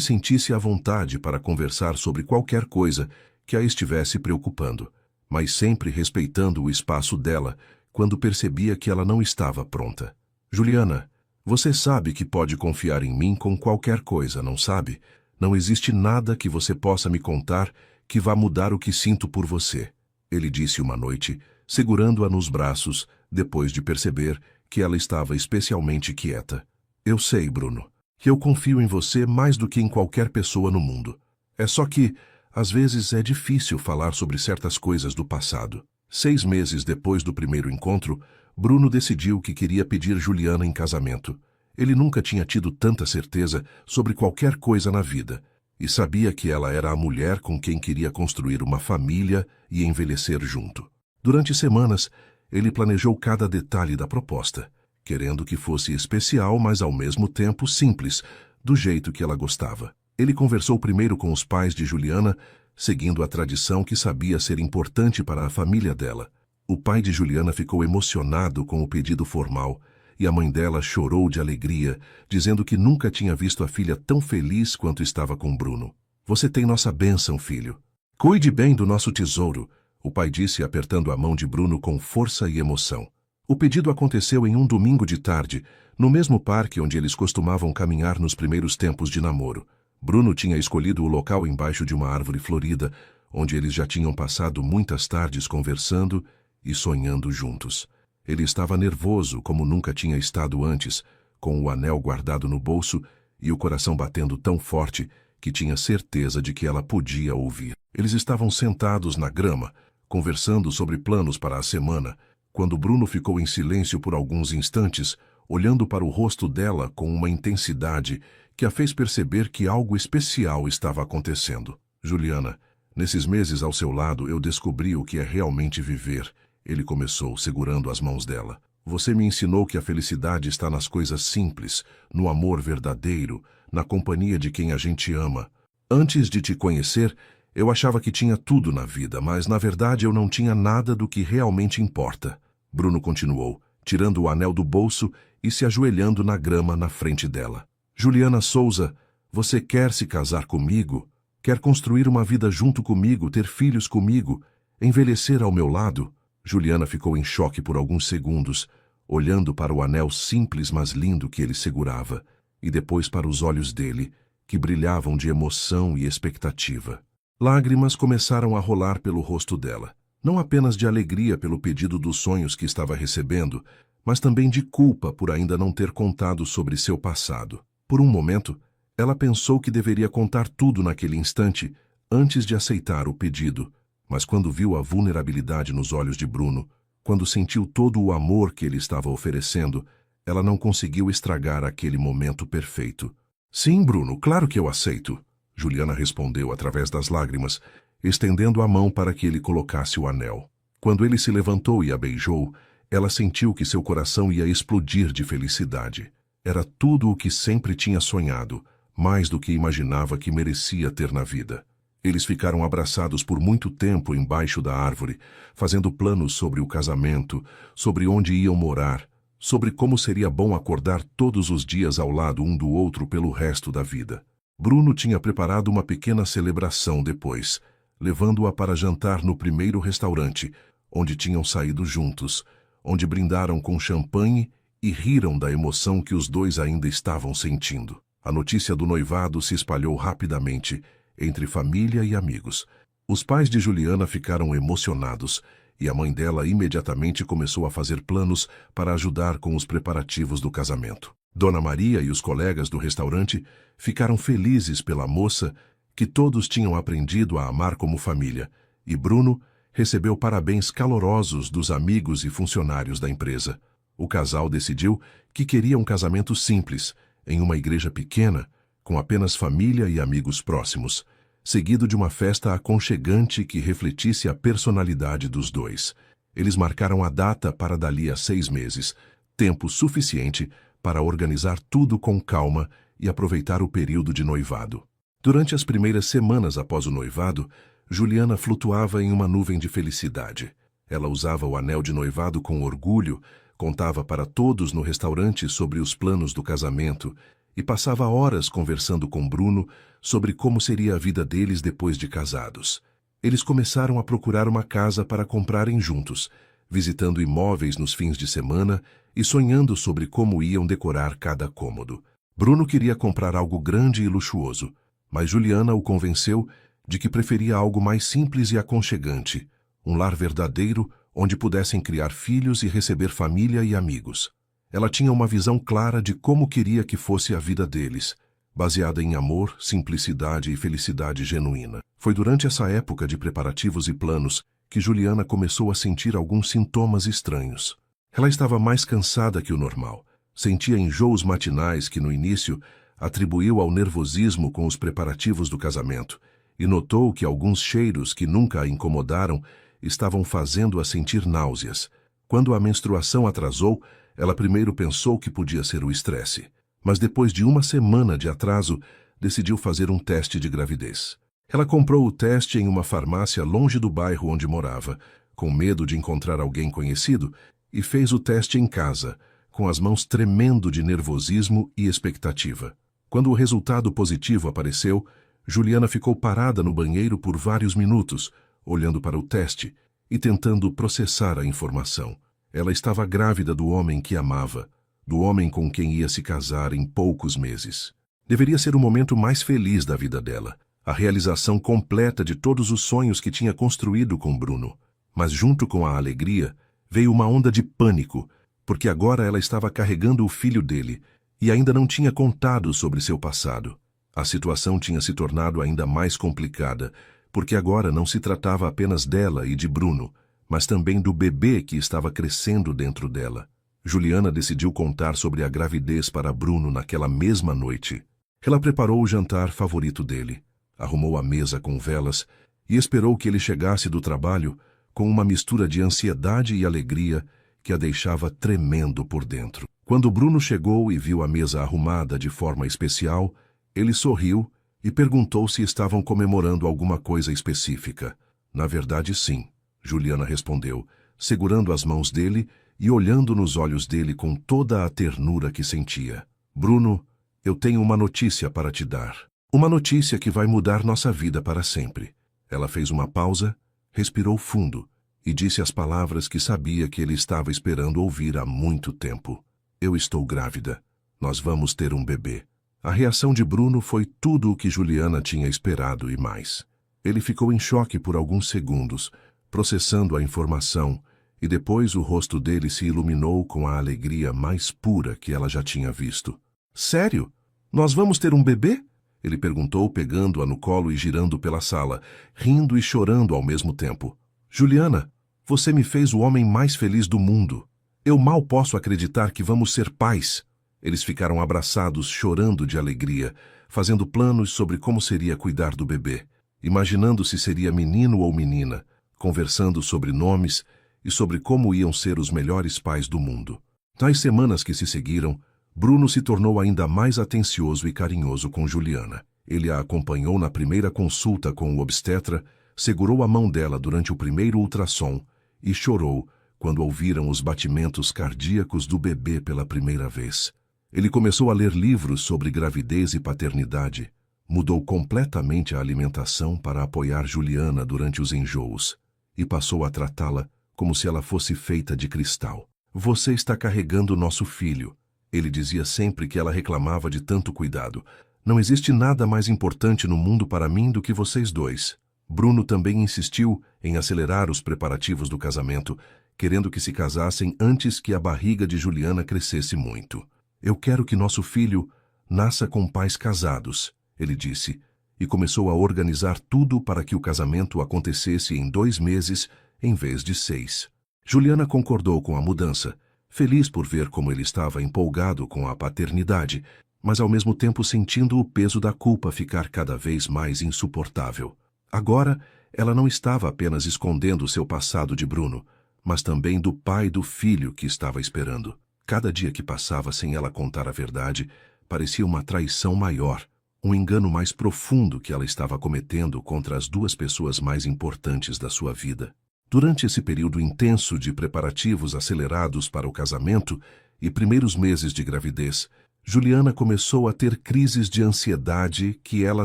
sentisse à vontade para conversar sobre qualquer coisa que a estivesse preocupando, mas sempre respeitando o espaço dela quando percebia que ela não estava pronta. Juliana, você sabe que pode confiar em mim com qualquer coisa, não sabe? Não existe nada que você possa me contar que vá mudar o que sinto por você, ele disse uma noite, segurando-a nos braços, depois de perceber que ela estava especialmente quieta. Eu sei, Bruno, que eu confio em você mais do que em qualquer pessoa no mundo. É só que, às vezes, é difícil falar sobre certas coisas do passado. 6 meses depois do primeiro encontro, Bruno decidiu que queria pedir Juliana em casamento. Ele nunca tinha tido tanta certeza sobre qualquer coisa na vida, e sabia que ela era a mulher com quem queria construir uma família e envelhecer junto. Durante semanas, ele planejou cada detalhe da proposta, querendo que fosse especial, mas ao mesmo tempo simples, do jeito que ela gostava. Ele conversou primeiro com os pais de Juliana, seguindo a tradição que sabia ser importante para a família dela. O pai de Juliana ficou emocionado com o pedido formal, e a mãe dela chorou de alegria, dizendo que nunca tinha visto a filha tão feliz quanto estava com Bruno. Você tem nossa bênção, filho. Cuide bem do nosso tesouro, o pai disse apertando a mão de Bruno com força e emoção. O pedido aconteceu em um domingo de tarde, no mesmo parque onde eles costumavam caminhar nos primeiros tempos de namoro. Bruno tinha escolhido o local embaixo de uma árvore florida, onde eles já tinham passado muitas tardes conversando e sonhando juntos. Ele estava nervoso como nunca tinha estado antes, com o anel guardado no bolso e o coração batendo tão forte que tinha certeza de que ela podia ouvir. Eles estavam sentados na grama, conversando sobre planos para a semana, quando Bruno ficou em silêncio por alguns instantes, olhando para o rosto dela com uma intensidade que a fez perceber que algo especial estava acontecendo. Juliana, nesses meses ao seu lado eu descobri o que é realmente viver, ele começou, segurando as mãos dela. Você me ensinou que a felicidade está nas coisas simples, no amor verdadeiro, na companhia de quem a gente ama. Antes de te conhecer, eu achava que tinha tudo na vida, mas na verdade eu não tinha nada do que realmente importa. Bruno continuou, tirando o anel do bolso e se ajoelhando na grama na frente dela. Juliana Souza, você quer se casar comigo? Quer construir uma vida junto comigo, ter filhos comigo, envelhecer ao meu lado? Juliana ficou em choque por alguns segundos, olhando para o anel simples mas lindo que ele segurava. e depois para os olhos dele, que brilhavam de emoção e expectativa. Lágrimas começaram a rolar pelo rosto dela, não apenas de alegria pelo pedido dos sonhos que estava recebendo, mas também de culpa por ainda não ter contado sobre seu passado. Por um momento, ela pensou que deveria contar tudo naquele instante, antes de aceitar o pedido, mas quando viu a vulnerabilidade nos olhos de Bruno, quando sentiu todo o amor que ele estava oferecendo, ela não conseguiu estragar aquele momento perfeito. Sim, Bruno, claro que eu aceito, Juliana respondeu através das lágrimas, estendendo a mão para que ele colocasse o anel. Quando ele se levantou e a beijou, ela sentiu que seu coração ia explodir de felicidade. Era tudo o que sempre tinha sonhado, mais do que imaginava que merecia ter na vida. Eles ficaram abraçados por muito tempo embaixo da árvore, fazendo planos sobre o casamento, sobre onde iam morar, sobre como seria bom acordar todos os dias ao lado um do outro pelo resto da vida. Bruno tinha preparado uma pequena celebração depois, levando-a para jantar no primeiro restaurante, onde tinham saído juntos, onde brindaram com champanhe e riram da emoção que os dois ainda estavam sentindo. A notícia do noivado se espalhou rapidamente, entre família e amigos. Os pais de Juliana ficaram emocionados e a mãe dela imediatamente começou a fazer planos para ajudar com os preparativos do casamento. Dona Maria e os colegas do restaurante ficaram felizes pela moça que todos tinham aprendido a amar como família, e Bruno recebeu parabéns calorosos dos amigos e funcionários da empresa. O casal decidiu que queria um casamento simples, em uma igreja pequena, com apenas família e amigos próximos, seguido de uma festa aconchegante que refletisse a personalidade dos dois. Eles marcaram a data para dali a 6 meses, tempo suficiente para organizar tudo com calma e aproveitar o período de noivado. Durante as primeiras semanas após o noivado, Juliana flutuava em uma nuvem de felicidade. Ela usava o anel de noivado com orgulho, contava para todos no restaurante sobre os planos do casamento e passava horas conversando com Bruno sobre como seria a vida deles depois de casados. Eles começaram a procurar uma casa para comprarem juntos, visitando imóveis nos fins de semana e sonhando sobre como iam decorar cada cômodo. Bruno queria comprar algo grande e luxuoso, mas Juliana o convenceu de que preferia algo mais simples e aconchegante, um lar verdadeiro onde pudessem criar filhos e receber família e amigos. Ela tinha uma visão clara de como queria que fosse a vida deles, baseada em amor, simplicidade e felicidade genuína. Foi durante essa época de preparativos e planos que Juliana começou a sentir alguns sintomas estranhos. Ela estava mais cansada que o normal, sentia enjoos matinais que no início atribuiu ao nervosismo com os preparativos do casamento e notou que alguns cheiros que nunca a incomodaram estavam fazendo-a sentir náuseas. Quando a menstruação atrasou, ela primeiro pensou que podia ser o estresse, mas depois de uma semana de atraso, decidiu fazer um teste de gravidez. Ela comprou o teste em uma farmácia longe do bairro onde morava, com medo de encontrar alguém conhecido, e fez o teste em casa, com as mãos tremendo de nervosismo e expectativa. Quando o resultado positivo apareceu, Juliana ficou parada no banheiro por vários minutos, olhando para o teste e tentando processar a informação. Ela estava grávida do homem que amava, do homem com quem ia se casar em poucos meses. Deveria ser o momento mais feliz da vida dela, a realização completa de todos os sonhos que tinha construído com Bruno. Mas junto com a alegria, veio uma onda de pânico, porque agora ela estava carregando o filho dele e ainda não tinha contado sobre seu passado. A situação tinha se tornado ainda mais complicada, porque agora não se tratava apenas dela e de Bruno, mas também do bebê que estava crescendo dentro dela. Juliana decidiu contar sobre a gravidez para Bruno naquela mesma noite. Ela preparou o jantar favorito dele, arrumou a mesa com velas e esperou que ele chegasse do trabalho com uma mistura de ansiedade e alegria que a deixava tremendo por dentro. Quando Bruno chegou e viu a mesa arrumada de forma especial, ele sorriu e perguntou se estavam comemorando alguma coisa específica. Na verdade, sim, Juliana respondeu, segurando as mãos dele e olhando nos olhos dele com toda a ternura que sentia. Bruno, eu tenho uma notícia para te dar. Uma notícia que vai mudar nossa vida para sempre. Ela fez uma pausa, respirou fundo e disse as palavras que sabia que ele estava esperando ouvir há muito tempo. Eu estou grávida. Nós vamos ter um bebê. A reação de Bruno foi tudo o que Juliana tinha esperado e mais. Ele ficou em choque por alguns segundos, processando a informação, e depois o rosto dele se iluminou com a alegria mais pura que ela já tinha visto. Sério? Nós vamos ter um bebê? Ele perguntou, pegando-a no colo e girando pela sala, rindo e chorando ao mesmo tempo. Juliana, você me fez o homem mais feliz do mundo. Eu mal posso acreditar que vamos ser pais. Eles ficaram abraçados, chorando de alegria, fazendo planos sobre como seria cuidar do bebê, imaginando se seria menino ou menina, conversando sobre nomes e sobre como iam ser os melhores pais do mundo. Nas semanas que se seguiram, Bruno se tornou ainda mais atencioso e carinhoso com Juliana. Ele a acompanhou na primeira consulta com o obstetra, segurou a mão dela durante o primeiro ultrassom e chorou quando ouviram os batimentos cardíacos do bebê pela primeira vez. Ele começou a ler livros sobre gravidez e paternidade, mudou completamente a alimentação para apoiar Juliana durante os enjoos e passou a tratá-la como se ela fosse feita de cristal. Você está carregando nosso filho. Ele dizia sempre que ela reclamava de tanto cuidado. Não existe nada mais importante no mundo para mim do que vocês dois. Bruno também insistiu em acelerar os preparativos do casamento, querendo que se casassem antes que a barriga de Juliana crescesse muito. Eu quero que nosso filho nasça com pais casados, ele disse, e começou a organizar tudo para que o casamento acontecesse em 2 meses em vez de 6. Juliana concordou com a mudança, feliz por ver como ele estava empolgado com a paternidade, mas ao mesmo tempo sentindo o peso da culpa ficar cada vez mais insuportável. Agora, ela não estava apenas escondendo seu passado de Bruno, mas também do pai do filho que estava esperando. Cada dia que passava sem ela contar a verdade, parecia uma traição maior, um engano mais profundo que ela estava cometendo contra as 2 pessoas mais importantes da sua vida. Durante esse período intenso de preparativos acelerados para o casamento e primeiros meses de gravidez, Juliana começou a ter crises de ansiedade que ela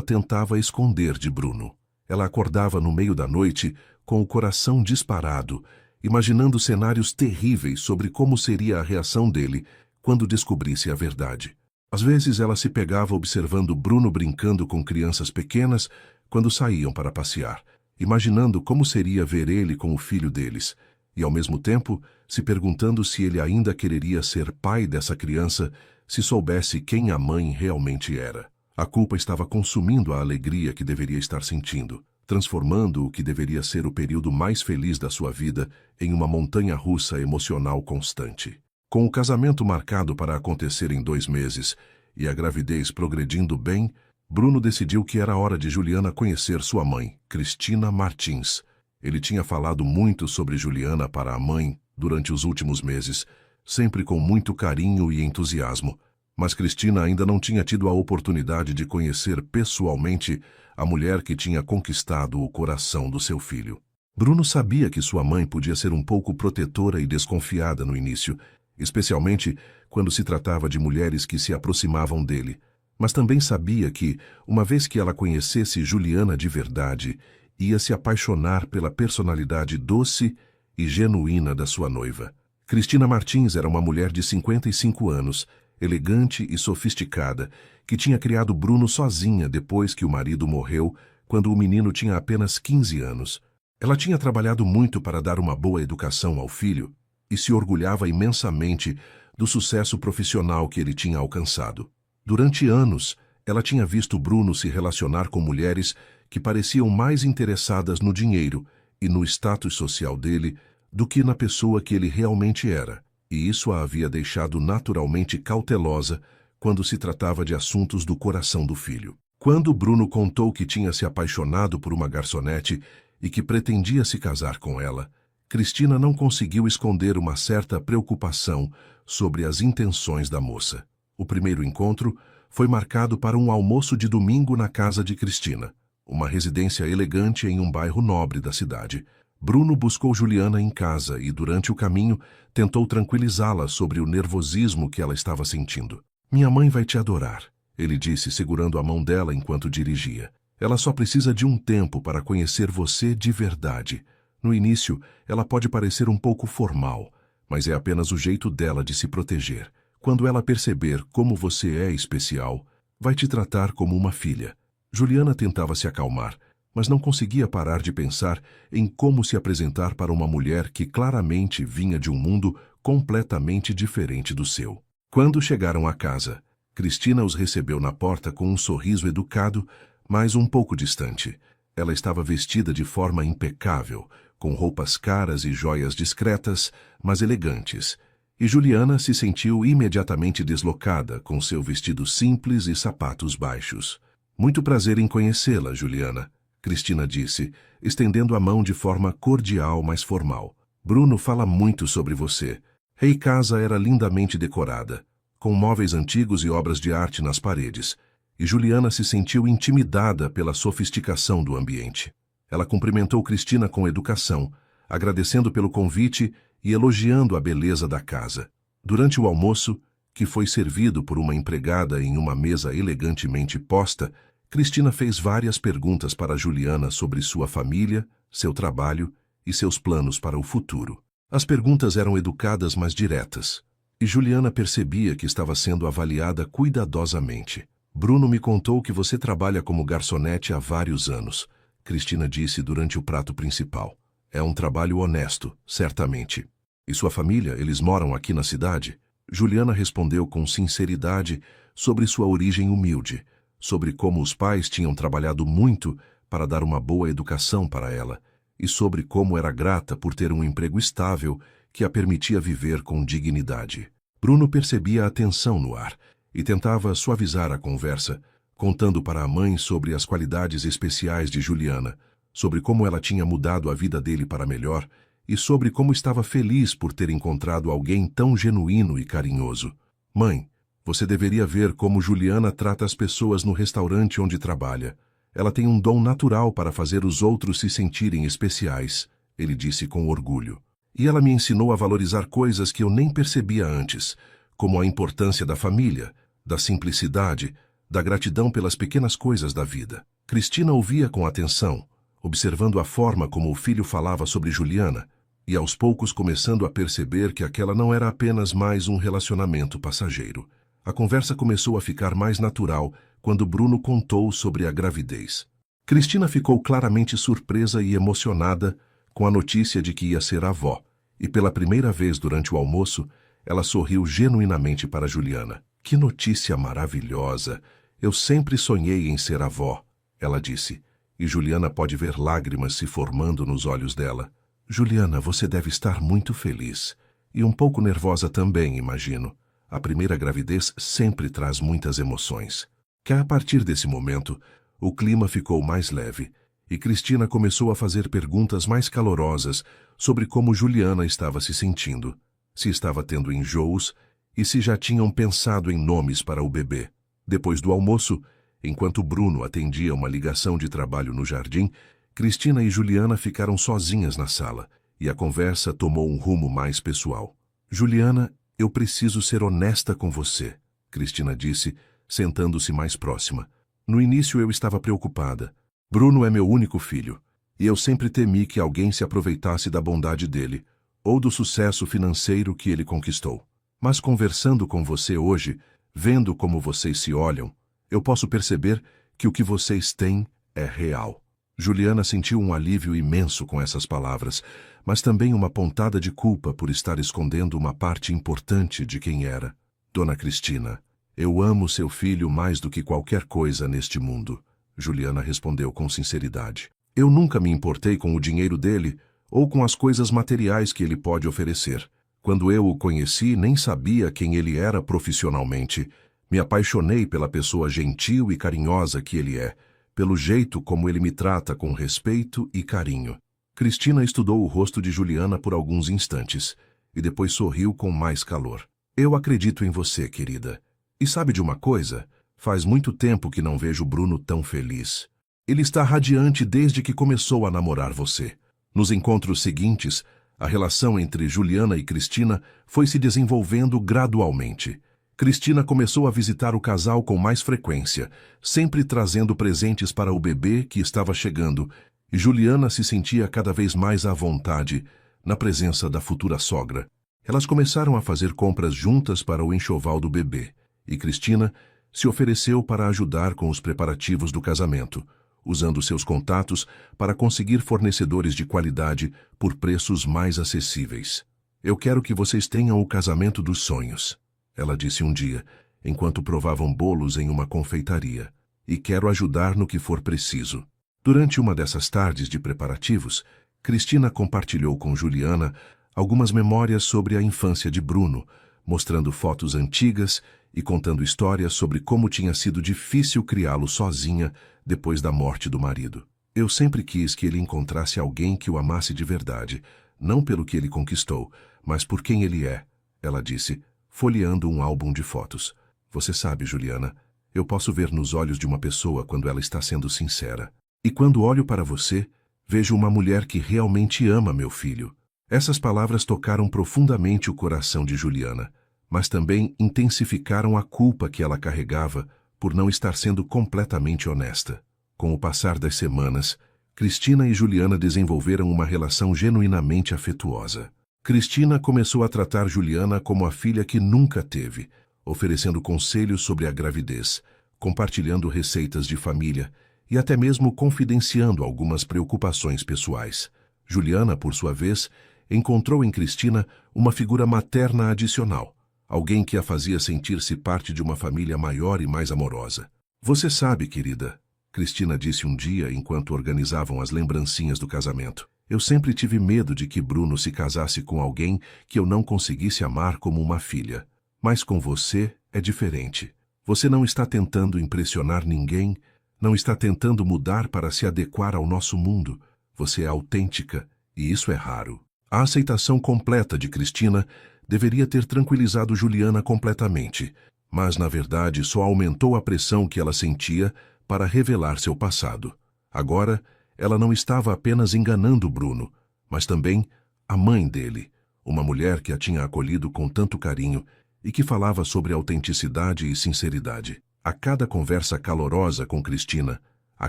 tentava esconder de Bruno. Ela acordava no meio da noite com o coração disparado, imaginando cenários terríveis sobre como seria a reação dele quando descobrisse a verdade. Às vezes ela se pegava observando Bruno brincando com crianças pequenas quando saíam para passear, imaginando como seria ver ele com o filho deles, e ao mesmo tempo se perguntando se ele ainda quereria ser pai dessa criança se soubesse quem a mãe realmente era. A culpa estava consumindo a alegria que deveria estar sentindo, transformando o que deveria ser o período mais feliz da sua vida em uma montanha-russa emocional constante. Com o casamento marcado para acontecer em 2 meses e a gravidez progredindo bem, Bruno decidiu que era hora de Juliana conhecer sua mãe, Cristina Martins. Ele tinha falado muito sobre Juliana para a mãe durante os últimos meses, sempre com muito carinho e entusiasmo, mas Cristina ainda não tinha tido a oportunidade de conhecer pessoalmente a mulher que tinha conquistado o coração do seu filho. Bruno sabia que sua mãe podia ser um pouco protetora e desconfiada no início, especialmente quando se tratava de mulheres que se aproximavam dele, mas também sabia que, uma vez que ela conhecesse Juliana de verdade, ia se apaixonar pela personalidade doce e genuína da sua noiva. Cristina Martins era uma mulher de 55 anos, elegante e sofisticada, que tinha criado Bruno sozinha depois que o marido morreu, quando o menino tinha apenas 15 anos. Ela tinha trabalhado muito para dar uma boa educação ao filho e se orgulhava imensamente do sucesso profissional que ele tinha alcançado. Durante anos, ela tinha visto Bruno se relacionar com mulheres que pareciam mais interessadas no dinheiro e no status social dele do que na pessoa que ele realmente era, e isso a havia deixado naturalmente cautelosa quando se tratava de assuntos do coração do filho. Quando Bruno contou que tinha se apaixonado por uma garçonete e que pretendia se casar com ela, Cristina não conseguiu esconder uma certa preocupação sobre as intenções da moça. O primeiro encontro foi marcado para um almoço de domingo na casa de Cristina, uma residência elegante em um bairro nobre da cidade. Bruno buscou Juliana em casa e, durante o caminho, tentou tranquilizá-la sobre o nervosismo que ela estava sentindo. "Minha mãe vai te adorar", ele disse, segurando a mão dela enquanto dirigia. "Ela só precisa de um tempo para conhecer você de verdade. No início, ela pode parecer um pouco formal, mas é apenas o jeito dela de se proteger. Quando ela perceber como você é especial, vai te tratar como uma filha. Juliana tentava se acalmar, mas não conseguia parar de pensar em como se apresentar para uma mulher que claramente vinha de um mundo completamente diferente do seu. Quando chegaram à casa, Cristina os recebeu na porta com um sorriso educado, mas um pouco distante. Ela estava vestida de forma impecável, com roupas caras e joias discretas, mas elegantes. E Juliana se sentiu imediatamente deslocada com seu vestido simples e sapatos baixos. Muito prazer em conhecê-la, Juliana, Cristina disse, estendendo a mão de forma cordial, mas formal. Bruno fala muito sobre você. A casa era lindamente decorada, com móveis antigos e obras de arte nas paredes, e Juliana se sentiu intimidada pela sofisticação do ambiente. Ela cumprimentou Cristina com educação, agradecendo pelo convite e elogiando a beleza da casa. Durante o almoço, que foi servido por uma empregada em uma mesa elegantemente posta, Cristina fez várias perguntas para Juliana sobre sua família, seu trabalho e seus planos para o futuro. As perguntas eram educadas, mas diretas, e Juliana percebia que estava sendo avaliada cuidadosamente. Bruno me contou que você trabalha como garçonete há vários anos, Cristina disse durante o prato principal. É um trabalho honesto, certamente. E sua família, eles moram aqui na cidade? Juliana respondeu com sinceridade sobre sua origem humilde, sobre como os pais tinham trabalhado muito para dar uma boa educação para ela, e sobre como era grata por ter um emprego estável que a permitia viver com dignidade. Bruno percebia a tensão no ar e tentava suavizar a conversa, contando para a mãe sobre as qualidades especiais de Juliana, sobre como ela tinha mudado a vida dele para melhor e sobre como estava feliz por ter encontrado alguém tão genuíno e carinhoso. Mãe, você deveria ver como Juliana trata as pessoas no restaurante onde trabalha. Ela tem um dom natural para fazer os outros se sentirem especiais, ele disse com orgulho. E ela me ensinou a valorizar coisas que eu nem percebia antes, como a importância da família, da simplicidade, da gratidão pelas pequenas coisas da vida. Cristina ouvia com atenção, observando a forma como o filho falava sobre Juliana, e aos poucos começando a perceber que aquela não era apenas mais um relacionamento passageiro. A conversa começou a ficar mais natural quando Bruno contou sobre a gravidez. Cristina ficou claramente surpresa e emocionada com a notícia de que ia ser avó, e pela primeira vez durante o almoço, ela sorriu genuinamente para Juliana. Que notícia maravilhosa! Eu sempre sonhei em ser avó, ela disse, e Juliana pode ver lágrimas se formando nos olhos dela. Juliana, você deve estar muito feliz. E um pouco nervosa também, imagino. A primeira gravidez sempre traz muitas emoções. Que a partir desse momento, o clima ficou mais leve, e Cristina começou a fazer perguntas mais calorosas sobre como Juliana estava se sentindo, se estava tendo enjoos e se já tinham pensado em nomes para o bebê. Depois do almoço, enquanto Bruno atendia uma ligação de trabalho no jardim, Cristina e Juliana ficaram sozinhas na sala, e a conversa tomou um rumo mais pessoal. Juliana, eu preciso ser honesta com você, Cristina disse, sentando-se mais próxima. No início eu estava preocupada. Bruno é meu único filho, e eu sempre temi que alguém se aproveitasse da bondade dele, ou do sucesso financeiro que ele conquistou. Mas conversando com você hoje, vendo como vocês se olham, eu posso perceber que o que vocês têm é real. Juliana sentiu um alívio imenso com essas palavras, mas também uma pontada de culpa por estar escondendo uma parte importante de quem era. Dona Cristina, eu amo seu filho mais do que qualquer coisa neste mundo, Juliana respondeu com sinceridade. Eu nunca me importei com o dinheiro dele ou com as coisas materiais que ele pode oferecer. Quando eu o conheci, nem sabia quem ele era profissionalmente. Me apaixonei pela pessoa gentil e carinhosa que ele é, pelo jeito como ele me trata com respeito e carinho. Cristina estudou o rosto de Juliana por alguns instantes, e depois sorriu com mais calor. Eu acredito em você, querida. E sabe de uma coisa? Faz muito tempo que não vejo Bruno tão feliz. Ele está radiante desde que começou a namorar você. Nos encontros seguintes, a relação entre Juliana e Cristina foi se desenvolvendo gradualmente. Cristina começou a visitar o casal com mais frequência, sempre trazendo presentes para o bebê que estava chegando, e Juliana se sentia cada vez mais à vontade na presença da futura sogra. Elas começaram a fazer compras juntas para o enxoval do bebê, e Cristina se ofereceu para ajudar com os preparativos do casamento, usando seus contatos para conseguir fornecedores de qualidade por preços mais acessíveis. Eu quero que vocês tenham o casamento dos sonhos, ela disse um dia, enquanto provavam bolos em uma confeitaria, e quero ajudar no que for preciso. Durante uma dessas tardes de preparativos, Cristina compartilhou com Juliana algumas memórias sobre a infância de Bruno, mostrando fotos antigas e contando histórias sobre como tinha sido difícil criá-lo sozinha depois da morte do marido. Eu sempre quis que ele encontrasse alguém que o amasse de verdade, não pelo que ele conquistou, mas por quem ele é, ela disse, folheando um álbum de fotos. Você sabe, Juliana, eu posso ver nos olhos de uma pessoa quando ela está sendo sincera. E quando olho para você, vejo uma mulher que realmente ama meu filho. Essas palavras tocaram profundamente o coração de Juliana, mas também intensificaram a culpa que ela carregava por não estar sendo completamente honesta. Com o passar das semanas, Cristina e Juliana desenvolveram uma relação genuinamente afetuosa. Cristina começou a tratar Juliana como a filha que nunca teve, oferecendo conselhos sobre a gravidez, compartilhando receitas de família e até mesmo confidenciando algumas preocupações pessoais. Juliana, por sua vez, encontrou em Cristina uma figura materna adicional, alguém que a fazia sentir-se parte de uma família maior e mais amorosa. Você sabe, querida, Cristina disse um dia enquanto organizavam as lembrancinhas do casamento, eu sempre tive medo de que Bruno se casasse com alguém que eu não conseguisse amar como uma filha. Mas com você é diferente. Você não está tentando impressionar ninguém, não está tentando mudar para se adequar ao nosso mundo. Você é autêntica, e isso é raro. A aceitação completa de Cristina deveria ter tranquilizado Juliana completamente, mas na verdade só aumentou a pressão que ela sentia para revelar seu passado. Agora, ela não estava apenas enganando Bruno, mas também a mãe dele, uma mulher que a tinha acolhido com tanto carinho e que falava sobre autenticidade e sinceridade. A cada conversa calorosa com Cristina, a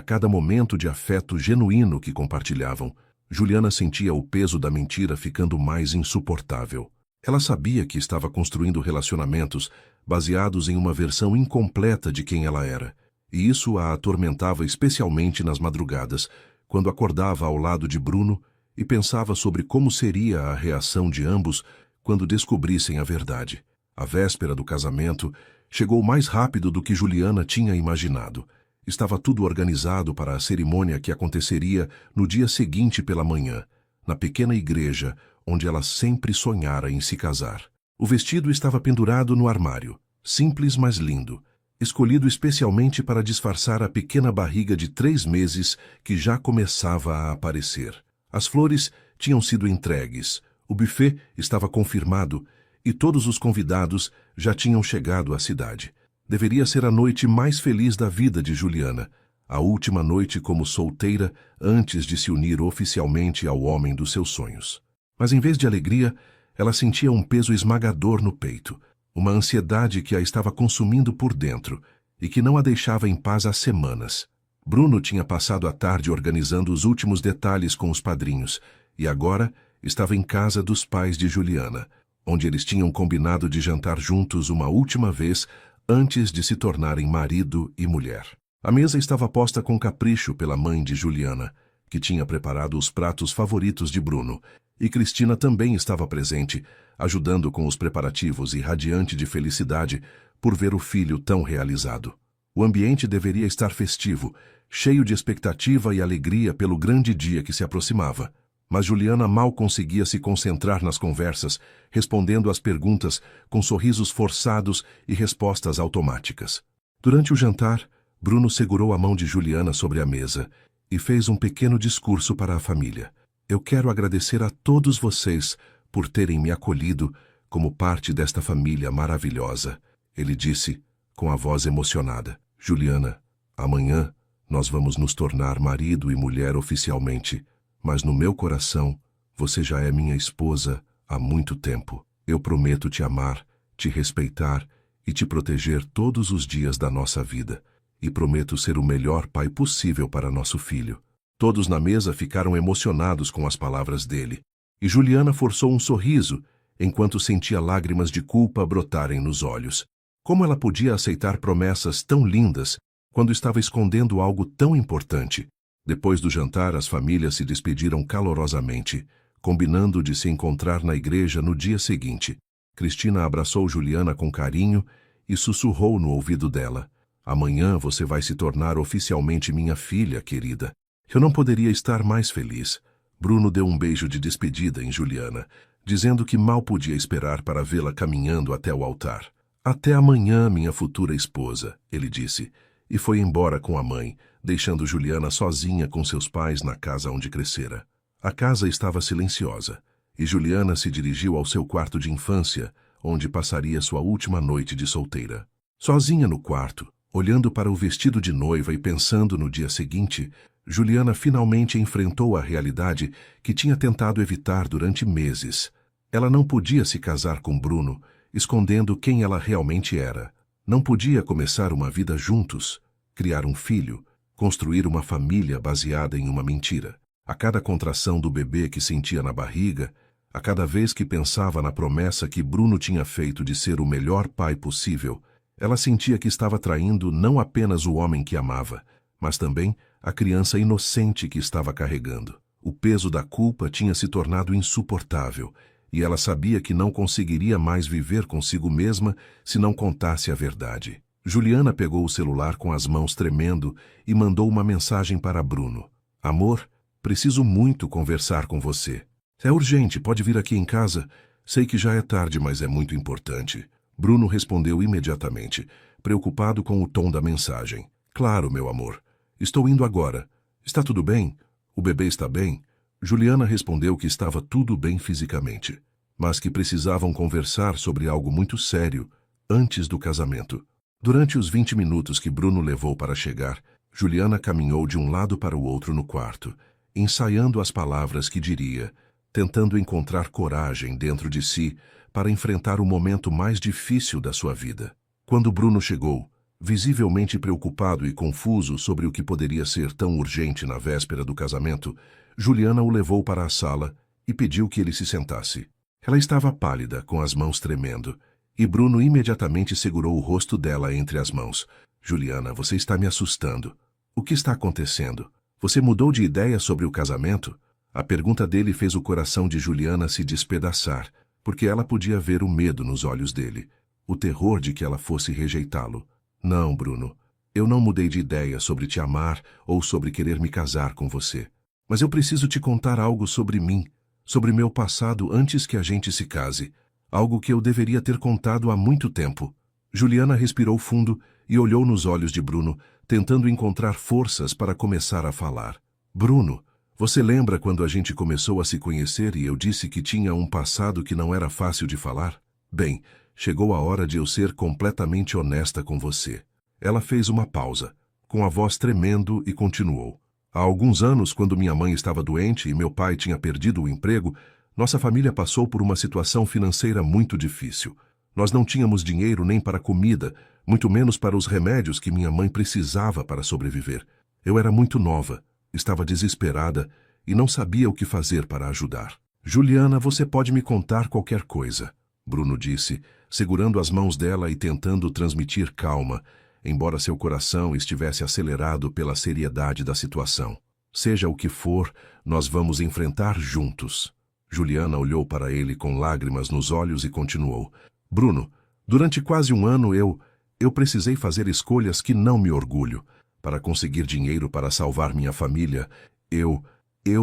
cada momento de afeto genuíno que compartilhavam, Juliana sentia o peso da mentira ficando mais insuportável. Ela sabia que estava construindo relacionamentos baseados em uma versão incompleta de quem ela era, e isso a atormentava especialmente nas madrugadas, quando acordava ao lado de Bruno e pensava sobre como seria a reação de ambos quando descobrissem a verdade. A véspera do casamento chegou mais rápido do que Juliana tinha imaginado. Estava tudo organizado para a cerimônia que aconteceria no dia seguinte pela manhã, na pequena igreja onde ela sempre sonhara em se casar. O vestido estava pendurado no armário, simples mas lindo, escolhido especialmente para disfarçar a pequena barriga de 3 meses que já começava a aparecer. As flores tinham sido entregues, o buffet estava confirmado e todos os convidados já tinham chegado à cidade. Deveria ser a noite mais feliz da vida de Juliana, a última noite como solteira antes de se unir oficialmente ao homem dos seus sonhos. Mas em vez de alegria, ela sentia um peso esmagador no peito, uma ansiedade que a estava consumindo por dentro e que não a deixava em paz há semanas. Bruno tinha passado a tarde organizando os últimos detalhes com os padrinhos e agora estava em casa dos pais de Juliana, onde eles tinham combinado de jantar juntos uma última vez antes de se tornarem marido e mulher. A mesa estava posta com capricho pela mãe de Juliana, que tinha preparado os pratos favoritos de Bruno, e Cristina também estava presente, ajudando com os preparativos e radiante de felicidade por ver o filho tão realizado. O ambiente deveria estar festivo, cheio de expectativa e alegria pelo grande dia que se aproximava. Mas Juliana mal conseguia se concentrar nas conversas, respondendo às perguntas com sorrisos forçados e respostas automáticas. Durante o jantar, Bruno segurou a mão de Juliana sobre a mesa e fez um pequeno discurso para a família. Eu quero agradecer a todos vocês por terem me acolhido como parte desta família maravilhosa, ele disse, com a voz emocionada. Juliana, amanhã nós vamos nos tornar marido e mulher oficialmente. Mas no meu coração, você já é minha esposa há muito tempo. Eu prometo te amar, te respeitar e te proteger todos os dias da nossa vida. E prometo ser o melhor pai possível para nosso filho. Todos na mesa ficaram emocionados com as palavras dele. E Juliana forçou um sorriso, enquanto sentia lágrimas de culpa brotarem nos olhos. Como ela podia aceitar promessas tão lindas quando estava escondendo algo tão importante? Depois do jantar, as famílias se despediram calorosamente, combinando de se encontrar na igreja no dia seguinte. Cristina abraçou Juliana com carinho e sussurrou no ouvido dela: "Amanhã você vai se tornar oficialmente minha filha, querida." Eu não poderia estar mais feliz. Bruno deu um beijo de despedida em Juliana, dizendo que mal podia esperar para vê-la caminhando até o altar. "Até amanhã, minha futura esposa," ele disse, e foi embora com a mãe, deixando Juliana sozinha com seus pais na casa onde crescera. A casa estava silenciosa, e Juliana se dirigiu ao seu quarto de infância, onde passaria sua última noite de solteira. Sozinha no quarto, olhando para o vestido de noiva e pensando no dia seguinte, Juliana finalmente enfrentou a realidade que tinha tentado evitar durante meses. Ela não podia se casar com Bruno, escondendo quem ela realmente era. Não podia começar uma vida juntos, criar um filho, construir uma família baseada em uma mentira. A cada contração do bebê que sentia na barriga, a cada vez que pensava na promessa que Bruno tinha feito de ser o melhor pai possível, ela sentia que estava traindo não apenas o homem que amava, mas também a criança inocente que estava carregando. O peso da culpa tinha se tornado insuportável, e ela sabia que não conseguiria mais viver consigo mesma se não contasse a verdade. Juliana pegou o celular com as mãos tremendo e mandou uma mensagem para Bruno: "Amor, preciso muito conversar com você. É urgente, pode vir aqui em casa? Sei que já é tarde, mas é muito importante." Bruno respondeu imediatamente, preocupado com o tom da mensagem: "Claro, meu amor. Estou indo agora. Está tudo bem? O bebê está bem?" Juliana respondeu que estava tudo bem fisicamente, mas que precisavam conversar sobre algo muito sério antes do casamento. Durante os 20 minutos que Bruno levou para chegar, Juliana caminhou de um lado para o outro no quarto, ensaiando as palavras que diria, tentando encontrar coragem dentro de si para enfrentar o momento mais difícil da sua vida. Quando Bruno chegou, visivelmente preocupado e confuso sobre o que poderia ser tão urgente na véspera do casamento, Juliana o levou para a sala e pediu que ele se sentasse. Ela estava pálida, com as mãos tremendo, e Bruno imediatamente segurou o rosto dela entre as mãos. "Juliana, você está me assustando. O que está acontecendo? Você mudou de ideia sobre o casamento?" A pergunta dele fez o coração de Juliana se despedaçar, porque ela podia ver o medo nos olhos dele, o terror de que ela fosse rejeitá-lo. "Não, Bruno, eu não mudei de ideia sobre te amar ou sobre querer me casar com você. Mas eu preciso te contar algo sobre mim, sobre meu passado antes que a gente se case. Algo que eu deveria ter contado há muito tempo." Juliana respirou fundo e olhou nos olhos de Bruno, tentando encontrar forças para começar a falar. "Bruno, você lembra quando a gente começou a se conhecer e eu disse que tinha um passado que não era fácil de falar? Bem, chegou a hora de eu ser completamente honesta com você." Ela fez uma pausa, com a voz tremendo, e continuou: "Há alguns anos, quando minha mãe estava doente e meu pai tinha perdido o emprego, nossa família passou por uma situação financeira muito difícil. Nós não tínhamos dinheiro nem para comida, muito menos para os remédios que minha mãe precisava para sobreviver. Eu era muito nova, estava desesperada e não sabia o que fazer para ajudar." "Juliana, você pode me contar qualquer coisa," Bruno disse, segurando as mãos dela e tentando transmitir calma, embora seu coração estivesse acelerado pela seriedade da situação. "Seja o que for, nós vamos enfrentar juntos." Juliana olhou para ele com lágrimas nos olhos e continuou: "Bruno, durante quase um ano eu precisei fazer escolhas que não me orgulho. Para conseguir dinheiro para salvar minha família, eu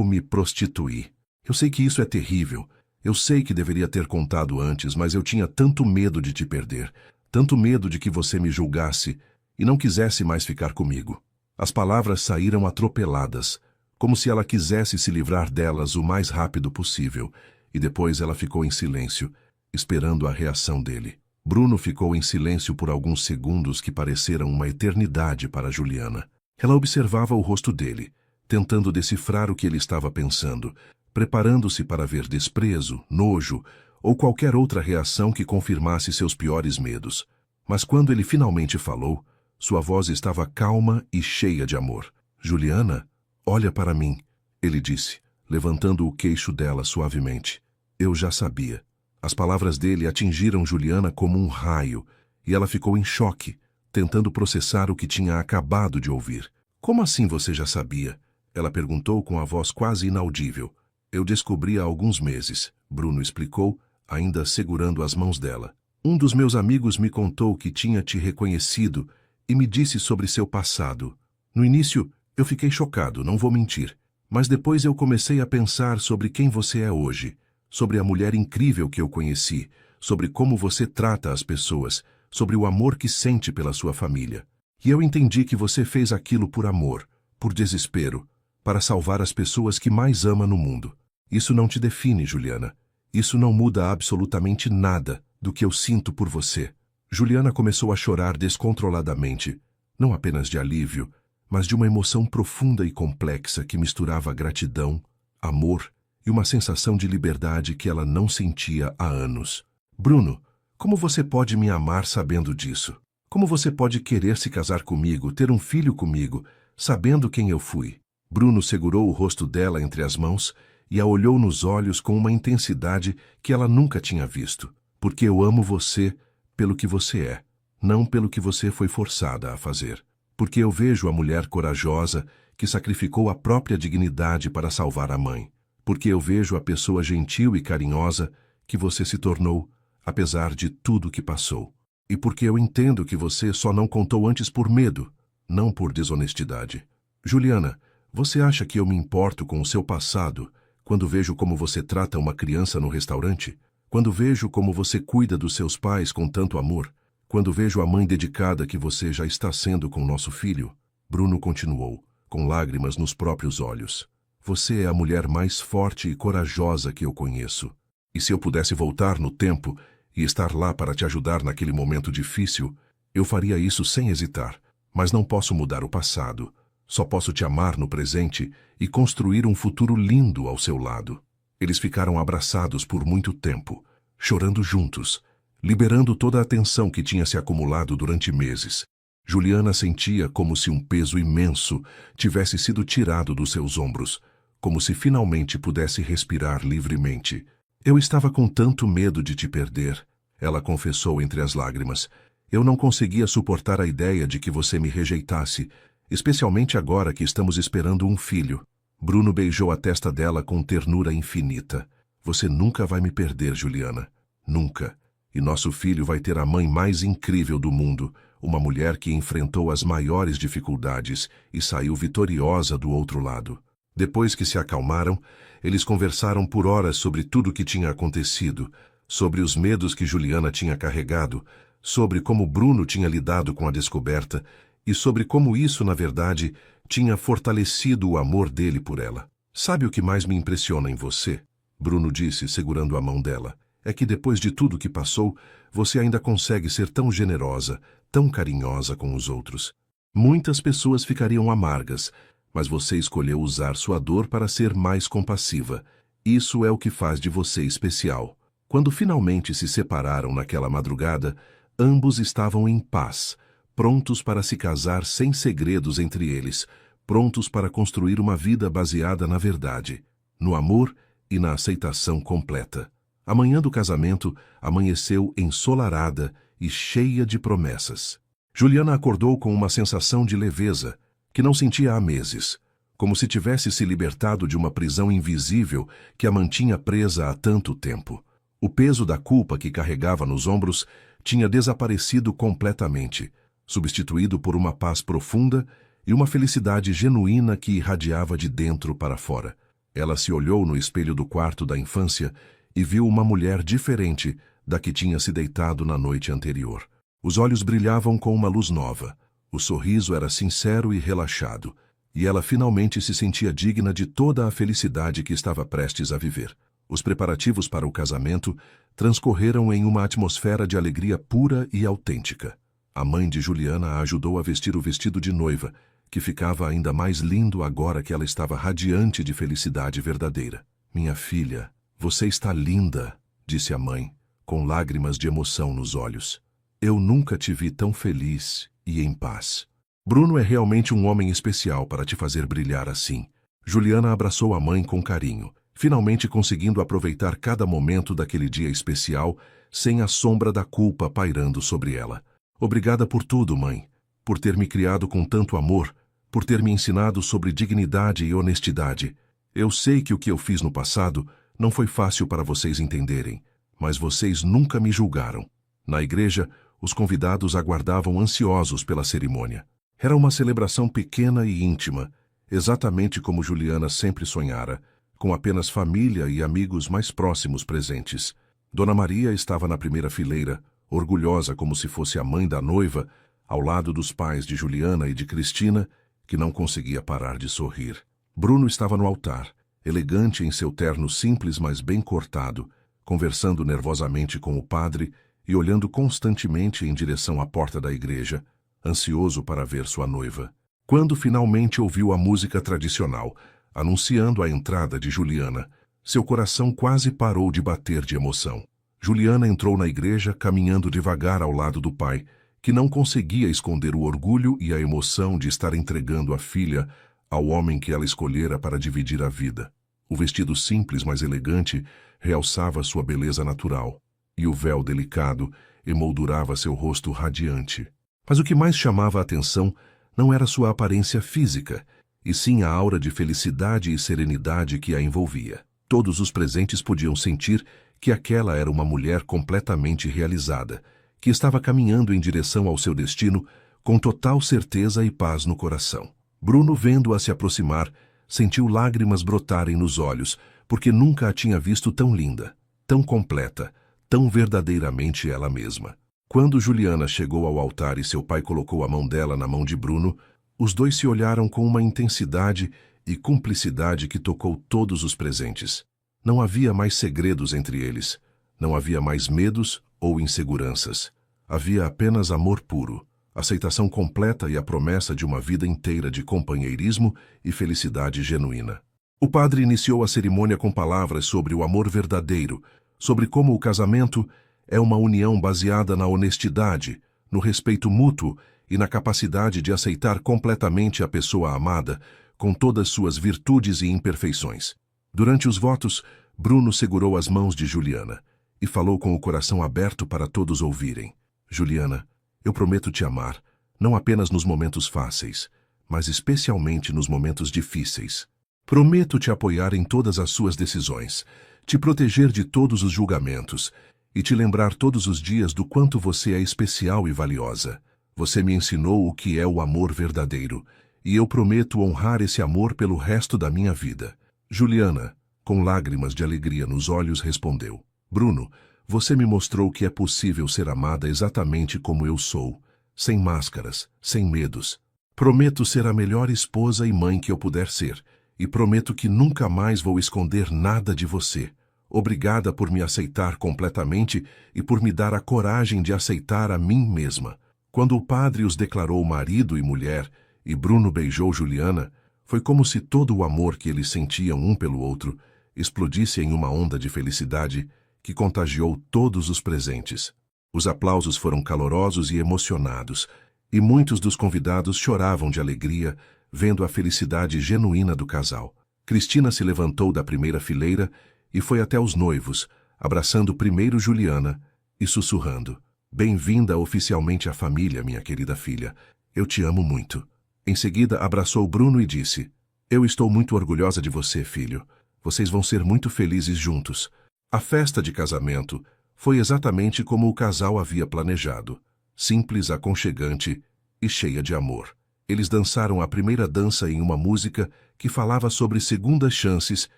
me prostituí. Eu sei que isso é terrível. Eu sei que deveria ter contado antes, mas eu tinha tanto medo de te perder, tanto medo de que você me julgasse e não quisesse mais ficar comigo." As palavras saíram atropeladas, como se ela quisesse se livrar delas o mais rápido possível, e depois ela ficou em silêncio, esperando a reação dele. Bruno ficou em silêncio por alguns segundos que pareceram uma eternidade para Juliana. Ela observava o rosto dele, tentando decifrar o que ele estava pensando, preparando-se para ver desprezo, nojo ou qualquer outra reação que confirmasse seus piores medos. Mas quando ele finalmente falou, sua voz estava calma e cheia de amor. "Juliana, olha para mim," ele disse, levantando o queixo dela suavemente. "Eu já sabia. As palavras dele atingiram Juliana como um raio, e ela ficou em choque, tentando processar o que tinha acabado de ouvir. Como assim você já sabia? Ela perguntou com a voz quase inaudível. Eu descobri há alguns meses, Bruno explicou, ainda segurando as mãos dela. Um dos meus amigos me contou que tinha te reconhecido e me disse sobre seu passado. No início, eu fiquei chocado, não vou mentir. Mas depois eu comecei a pensar sobre quem você é hoje, sobre a mulher incrível que eu conheci, sobre como você trata as pessoas, sobre o amor que sente pela sua família. E eu entendi que você fez aquilo por amor, por desespero, para salvar as pessoas que mais ama no mundo. Isso não te define, Juliana. Isso não muda absolutamente nada do que eu sinto por você. Juliana começou a chorar descontroladamente, não apenas de alívio, mas de uma emoção profunda e complexa que misturava gratidão, amor e uma sensação de liberdade que ela não sentia há anos. Bruno, como você pode me amar sabendo disso? Como você pode querer se casar comigo, ter um filho comigo, sabendo quem eu fui? Bruno segurou o rosto dela entre as mãos e a olhou nos olhos com uma intensidade que ela nunca tinha visto. Porque eu amo você pelo que você é, não pelo que você foi forçada a fazer. Porque eu vejo a mulher corajosa que sacrificou a própria dignidade para salvar a mãe. Porque eu vejo a pessoa gentil e carinhosa que você se tornou, apesar de tudo que passou. E porque eu entendo que você só não contou antes por medo, não por desonestidade. Juliana, você acha que eu me importo com o seu passado quando vejo como você trata uma criança no restaurante? Quando vejo como você cuida dos seus pais com tanto amor? Quando vejo a mãe dedicada que você já está sendo com nosso filho? Bruno continuou, com lágrimas nos próprios olhos. Você é a mulher mais forte e corajosa que eu conheço. E se eu pudesse voltar no tempo e estar lá para te ajudar naquele momento difícil, eu faria isso sem hesitar. Mas não posso mudar o passado. Só posso te amar no presente e construir um futuro lindo ao seu lado. Eles ficaram abraçados por muito tempo, chorando juntos, liberando toda a tensão que tinha se acumulado durante meses. Juliana sentia como se um peso imenso tivesse sido tirado dos seus ombros, como se finalmente pudesse respirar livremente. Eu estava com tanto medo de te perder, ela confessou entre as lágrimas. Eu não conseguia suportar a ideia de que você me rejeitasse, especialmente agora que estamos esperando um filho. Bruno beijou a testa dela com ternura infinita. Você nunca vai me perder, Juliana. Nunca. E nosso filho vai ter a mãe mais incrível do mundo, uma mulher que enfrentou as maiores dificuldades e saiu vitoriosa do outro lado. Depois que se acalmaram, eles conversaram por horas sobre tudo o que tinha acontecido, sobre os medos que Juliana tinha carregado, sobre como Bruno tinha lidado com a descoberta e sobre como isso, na verdade, tinha fortalecido o amor dele por ela. Sabe o que mais me impressiona em você? Bruno disse, segurando a mão dela. É que depois de tudo que passou, você ainda consegue ser tão generosa, tão carinhosa com os outros. Muitas pessoas ficariam amargas, mas você escolheu usar sua dor para ser mais compassiva. Isso é o que faz de você especial. Quando finalmente se separaram naquela madrugada, ambos estavam em paz, prontos para se casar sem segredos entre eles, prontos para construir uma vida baseada na verdade, no amor e na aceitação completa. A manhã do casamento amanheceu ensolarada e cheia de promessas. Juliana acordou com uma sensação de leveza, que não sentia há meses, como se tivesse se libertado de uma prisão invisível que a mantinha presa há tanto tempo. O peso da culpa que carregava nos ombros tinha desaparecido completamente, substituído por uma paz profunda e uma felicidade genuína que irradiava de dentro para fora. Ela se olhou no espelho do quarto da infância e viu uma mulher diferente da que tinha se deitado na noite anterior. Os olhos brilhavam com uma luz nova, o sorriso era sincero e relaxado, e ela finalmente se sentia digna de toda a felicidade que estava prestes a viver. Os preparativos para o casamento transcorreram em uma atmosfera de alegria pura e autêntica. A mãe de Juliana a ajudou a vestir o vestido de noiva, que ficava ainda mais lindo agora que ela estava radiante de felicidade verdadeira. Minha filha, você está linda, disse a mãe, com lágrimas de emoção nos olhos. Eu nunca te vi tão feliz e em paz. Bruno é realmente um homem especial para te fazer brilhar assim. Juliana abraçou a mãe com carinho, finalmente conseguindo aproveitar cada momento daquele dia especial, sem a sombra da culpa pairando sobre ela. Obrigada por tudo, mãe, por ter me criado com tanto amor, por ter me ensinado sobre dignidade e honestidade. Eu sei que o que eu fiz no passado não foi fácil para vocês entenderem, mas vocês nunca me julgaram. Na igreja, os convidados aguardavam ansiosos pela cerimônia. Era uma celebração pequena e íntima, exatamente como Juliana sempre sonhara, com apenas família e amigos mais próximos presentes. Dona Maria estava na primeira fileira, orgulhosa como se fosse a mãe da noiva, ao lado dos pais de Juliana e de Cristina, que não conseguia parar de sorrir. Bruno estava no altar, elegante em seu terno simples mas bem cortado, conversando nervosamente com o padre e olhando constantemente em direção à porta da igreja, ansioso para ver sua noiva. Quando finalmente ouviu a música tradicional, anunciando a entrada de Juliana, seu coração quase parou de bater de emoção. Juliana entrou na igreja caminhando devagar ao lado do pai, que não conseguia esconder o orgulho e a emoção de estar entregando a filha ao homem que ela escolhera para dividir a vida. O vestido simples, mas elegante, realçava sua beleza natural, e o véu delicado emoldurava seu rosto radiante. Mas o que mais chamava a atenção não era sua aparência física, e sim a aura de felicidade e serenidade que a envolvia. Todos os presentes podiam sentir que aquela era uma mulher completamente realizada, que estava caminhando em direção ao seu destino com total certeza e paz no coração. Bruno, vendo-a se aproximar, sentiu lágrimas brotarem nos olhos, porque nunca a tinha visto tão linda, tão completa, tão verdadeiramente ela mesma. Quando Juliana chegou ao altar e seu pai colocou a mão dela na mão de Bruno, os dois se olharam com uma intensidade e cumplicidade que tocou todos os presentes. Não havia mais segredos entre eles, não havia mais medos ou inseguranças. Havia apenas amor puro, aceitação completa e a promessa de uma vida inteira de companheirismo e felicidade genuína. O padre iniciou a cerimônia com palavras sobre o amor verdadeiro, sobre como o casamento é uma união baseada na honestidade, no respeito mútuo e na capacidade de aceitar completamente a pessoa amada, com todas suas virtudes e imperfeições. Durante os votos, Bruno segurou as mãos de Juliana e falou com o coração aberto para todos ouvirem. Juliana, eu prometo te amar, não apenas nos momentos fáceis, mas especialmente nos momentos difíceis. Prometo te apoiar em todas as suas decisões, te proteger de todos os julgamentos e te lembrar todos os dias do quanto você é especial e valiosa. Você me ensinou o que é o amor verdadeiro, e eu prometo honrar esse amor pelo resto da minha vida. Juliana, com lágrimas de alegria nos olhos, respondeu: Bruno, você me mostrou que é possível ser amada exatamente como eu sou, sem máscaras, sem medos. Prometo ser a melhor esposa e mãe que eu puder ser, e prometo que nunca mais vou esconder nada de você. Obrigada por me aceitar completamente e por me dar a coragem de aceitar a mim mesma. Quando o padre os declarou marido e mulher, e Bruno beijou Juliana, foi como se todo o amor que eles sentiam um pelo outro explodisse em uma onda de felicidade que contagiou todos os presentes. Os aplausos foram calorosos e emocionados, e muitos dos convidados choravam de alegria, vendo a felicidade genuína do casal. Cristina se levantou da primeira fileira e foi até os noivos, abraçando primeiro Juliana e sussurrando: Bem-vinda oficialmente à família, minha querida filha. Eu te amo muito. Em seguida, abraçou Bruno e disse: Eu estou muito orgulhosa de você, filho. Vocês vão ser muito felizes juntos. A festa de casamento foi exatamente como o casal havia planejado, simples, aconchegante e cheia de amor. Eles dançaram a primeira dança em uma música que falava sobre segundas chances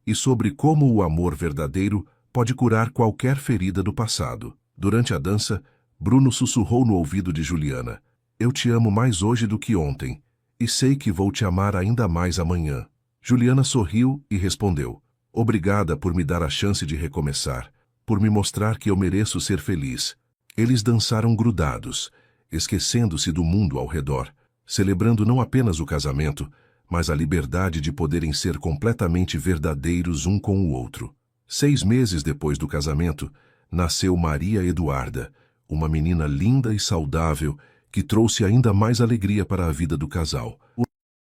e sobre como o amor verdadeiro pode curar qualquer ferida do passado. Durante a dança, Bruno sussurrou no ouvido de Juliana: Eu te amo mais hoje do que ontem, e sei que vou te amar ainda mais amanhã. Juliana sorriu e respondeu: Obrigada por me dar a chance de recomeçar, por me mostrar que eu mereço ser feliz. Eles dançaram grudados, esquecendo-se do mundo ao redor, celebrando não apenas o casamento, mas a liberdade de poderem ser completamente verdadeiros um com o outro. 6 meses depois do casamento, nasceu Maria Eduarda, uma menina linda e saudável que trouxe ainda mais alegria para a vida do casal.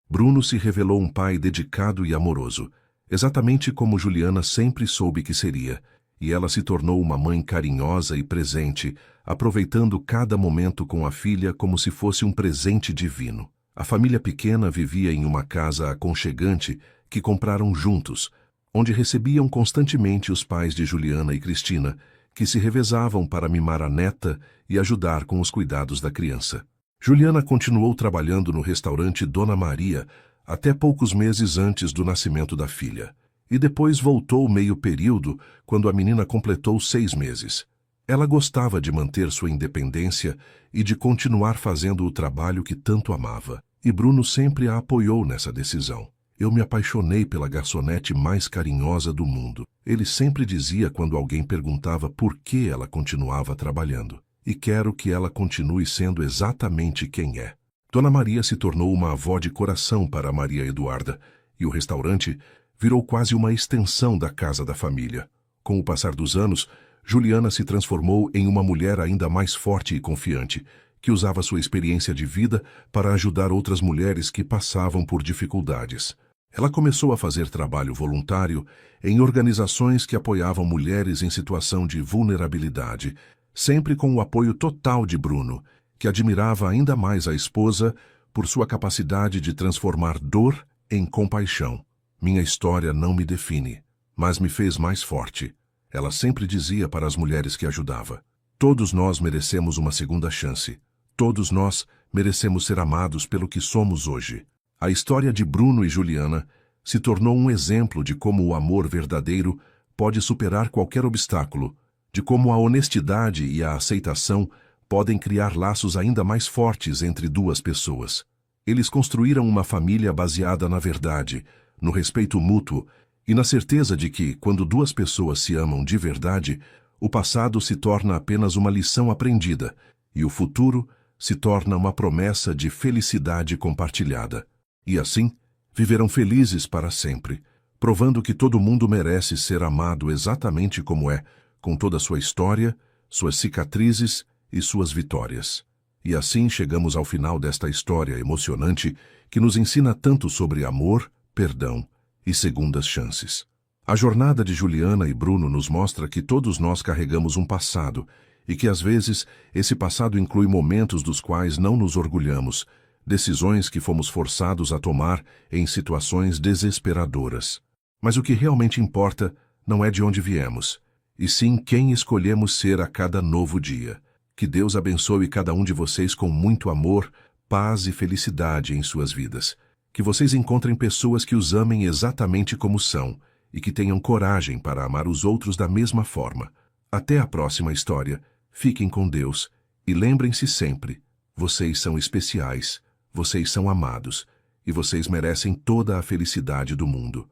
Bruno se revelou um pai dedicado e amoroso, exatamente como Juliana sempre soube que seria, e ela se tornou uma mãe carinhosa e presente, aproveitando cada momento com a filha como se fosse um presente divino. A família pequena vivia em uma casa aconchegante que compraram juntos, onde recebiam constantemente os pais de Juliana e Cristina, que se revezavam para mimar a neta e ajudar com os cuidados da criança. Juliana continuou trabalhando no restaurante Dona Maria até poucos meses antes do nascimento da filha, e depois voltou meio período quando a menina completou 6 meses. Ela gostava de manter sua independência e de continuar fazendo o trabalho que tanto amava, e Bruno sempre a apoiou nessa decisão. Eu me apaixonei pela garçonete mais carinhosa do mundo. Ele sempre dizia quando alguém perguntava por que ela continuava trabalhando. E quero que ela continue sendo exatamente quem é. Dona Maria se tornou uma avó de coração para Maria Eduarda, e o restaurante virou quase uma extensão da casa da família. Com o passar dos anos, Juliana se transformou em uma mulher ainda mais forte e confiante, que usava sua experiência de vida para ajudar outras mulheres que passavam por dificuldades. Ela começou a fazer trabalho voluntário em organizações que apoiavam mulheres em situação de vulnerabilidade, sempre com o apoio total de Bruno, que admirava ainda mais a esposa por sua capacidade de transformar dor em compaixão. Minha história não me define, mas me fez mais forte. Ela sempre dizia para as mulheres que ajudava: todos nós merecemos uma segunda chance. Todos nós merecemos ser amados pelo que somos hoje. A história de Bruno e Juliana se tornou um exemplo de como o amor verdadeiro pode superar qualquer obstáculo, de como a honestidade e a aceitação podem criar laços ainda mais fortes entre duas pessoas. Eles construíram uma família baseada na verdade, no respeito mútuo e na certeza de que, quando duas pessoas se amam de verdade, o passado se torna apenas uma lição aprendida e o futuro se torna uma promessa de felicidade compartilhada. E assim, viverão felizes para sempre, provando que todo mundo merece ser amado exatamente como é, com toda a sua história, suas cicatrizes e suas vitórias. E assim chegamos ao final desta história emocionante que nos ensina tanto sobre amor, perdão e segundas chances. A jornada de Juliana e Bruno nos mostra que todos nós carregamos um passado e que às vezes esse passado inclui momentos dos quais não nos orgulhamos, decisões que fomos forçados a tomar em situações desesperadoras. Mas o que realmente importa não é de onde viemos, e sim quem escolhemos ser a cada novo dia. Que Deus abençoe cada um de vocês com muito amor, paz e felicidade em suas vidas. Que vocês encontrem pessoas que os amem exatamente como são e que tenham coragem para amar os outros da mesma forma. Até a próxima história. Fiquem com Deus e lembrem-se sempre, vocês são especiais, vocês são amados e vocês merecem toda a felicidade do mundo.